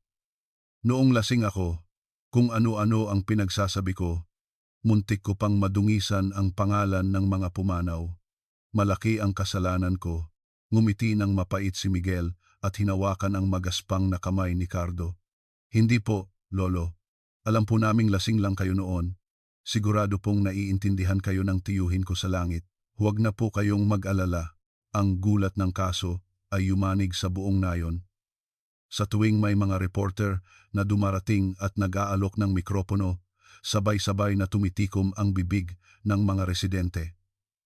A: Noong lasing ako, kung ano-ano ang pinagsasabi ko, muntik ko pang madungisan ang pangalan ng mga pumanaw. Malaki ang kasalanan ko. Ngumiti ng mapait si Miguel at hinawakan ang magaspang na kamay ni Cardo. Hindi po, Lolo. Alam po naming lasing lang kayo noon. Sigurado pong naiintindihan kayo ng tiyuhin ko sa langit. Huwag na po kayong mag-alala. Ang gulat ng kaso ay yumanig sa buong nayon. Sa tuwing may mga reporter na dumarating at nag-aalok ng mikropono, sabay-sabay na tumitikom ang bibig ng mga residente.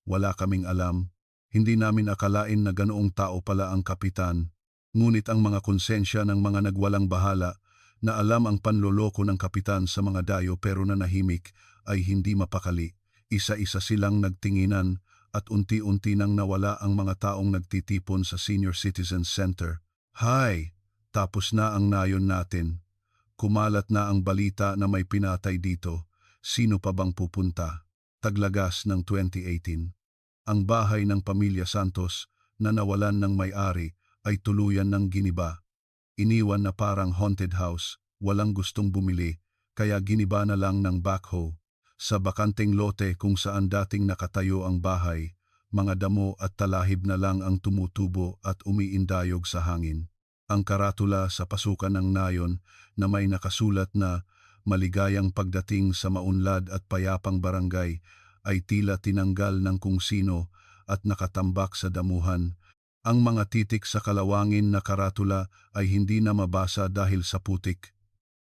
A: Wala kaming alam. Hindi namin akalain na ganoong tao pala ang kapitan. Ngunit ang mga konsensya ng mga nagwalang bahala na alam ang panloloko ng kapitan sa mga dayo pero nanahimik ay hindi mapakali. Isa-isa silang nagtinginan at unti-unti nang nawala ang mga taong nagtitipon sa Senior Citizen Center. Hay! Tapos na ang nayon natin. Kumalat na ang balita na may pinatay dito. Sino pa bang pupunta? Taglagas ng 2018. Ang bahay ng pamilya Santos na nawalan ng may-ari ay tuluyan ng giniba. Iniwan na parang haunted house, walang gustong bumili, kaya giniba na lang ng backhoe. Sa bakanteng lote kung saan dating nakatayo ang bahay, mga damo at talahib na lang ang tumutubo at umiindayog sa hangin. Ang karatula sa pasukan ng nayon na may nakasulat na maligayang pagdating sa maunlad at payapang barangay ay tila tinanggal ng kung sino at nakatambak sa damuhan. Ang mga titik sa kalawangin na karatula ay hindi na mabasa dahil sa putik.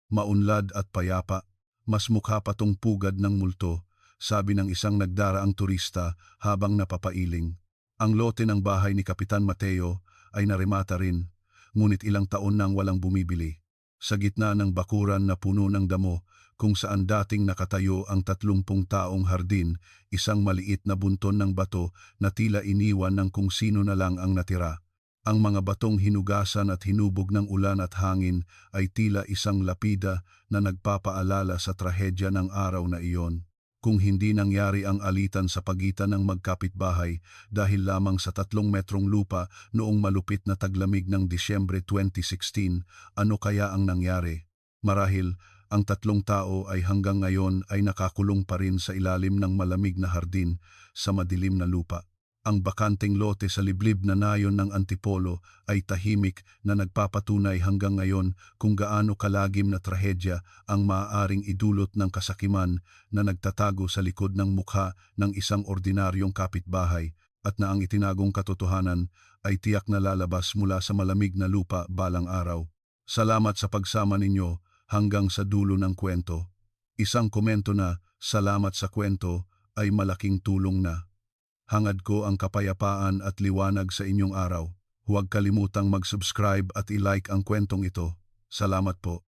A: Maunlad at payapa, mas mukha pa tong pugad ng multo, sabi ng isang nagdaraang turista habang napapailing. Ang lote ng bahay ni Kapitan Mateo ay narimata rin, ngunit ilang taon nang walang bumibili. Sa gitna ng bakuran na puno ng damo, kung saan dating nakatayo ang 30 taong hardin, isang maliit na bunton ng bato na tila iniwan ng kung sino na lang ang natira. Ang mga batong hinugasan at hinubog ng ulan at hangin ay tila isang lapida na nagpapaalala sa trahedya ng araw na iyon. Kung hindi nangyari ang alitan sa pagitan ng magkapitbahay dahil lamang sa 3 metrong lupa noong malupit na taglamig ng Disyembre 2016, ano kaya ang nangyari? Marahil, ang 3 tao ay hanggang ngayon ay nakakulong pa rin sa ilalim ng malamig na hardin sa madilim na lupa. Ang bakanteng lote sa liblib na nayon ng Antipolo ay tahimik na nagpapatunay hanggang ngayon kung gaano kalagim na trahedya ang maaaring idulot ng kasakiman na nagtatago sa likod ng mukha ng isang ordinaryong kapitbahay at na ang itinagong katotohanan ay tiyak na lalabas mula sa malamig na lupa balang araw. Salamat sa pagsama ninyo hanggang sa dulo ng kwento. Isang komento na salamat sa kwento ay malaking tulong na. Hangad ko ang kapayapaan at liwanag sa inyong araw. Huwag kalimutang mag-subscribe at i-like ang kwentong ito. Salamat po.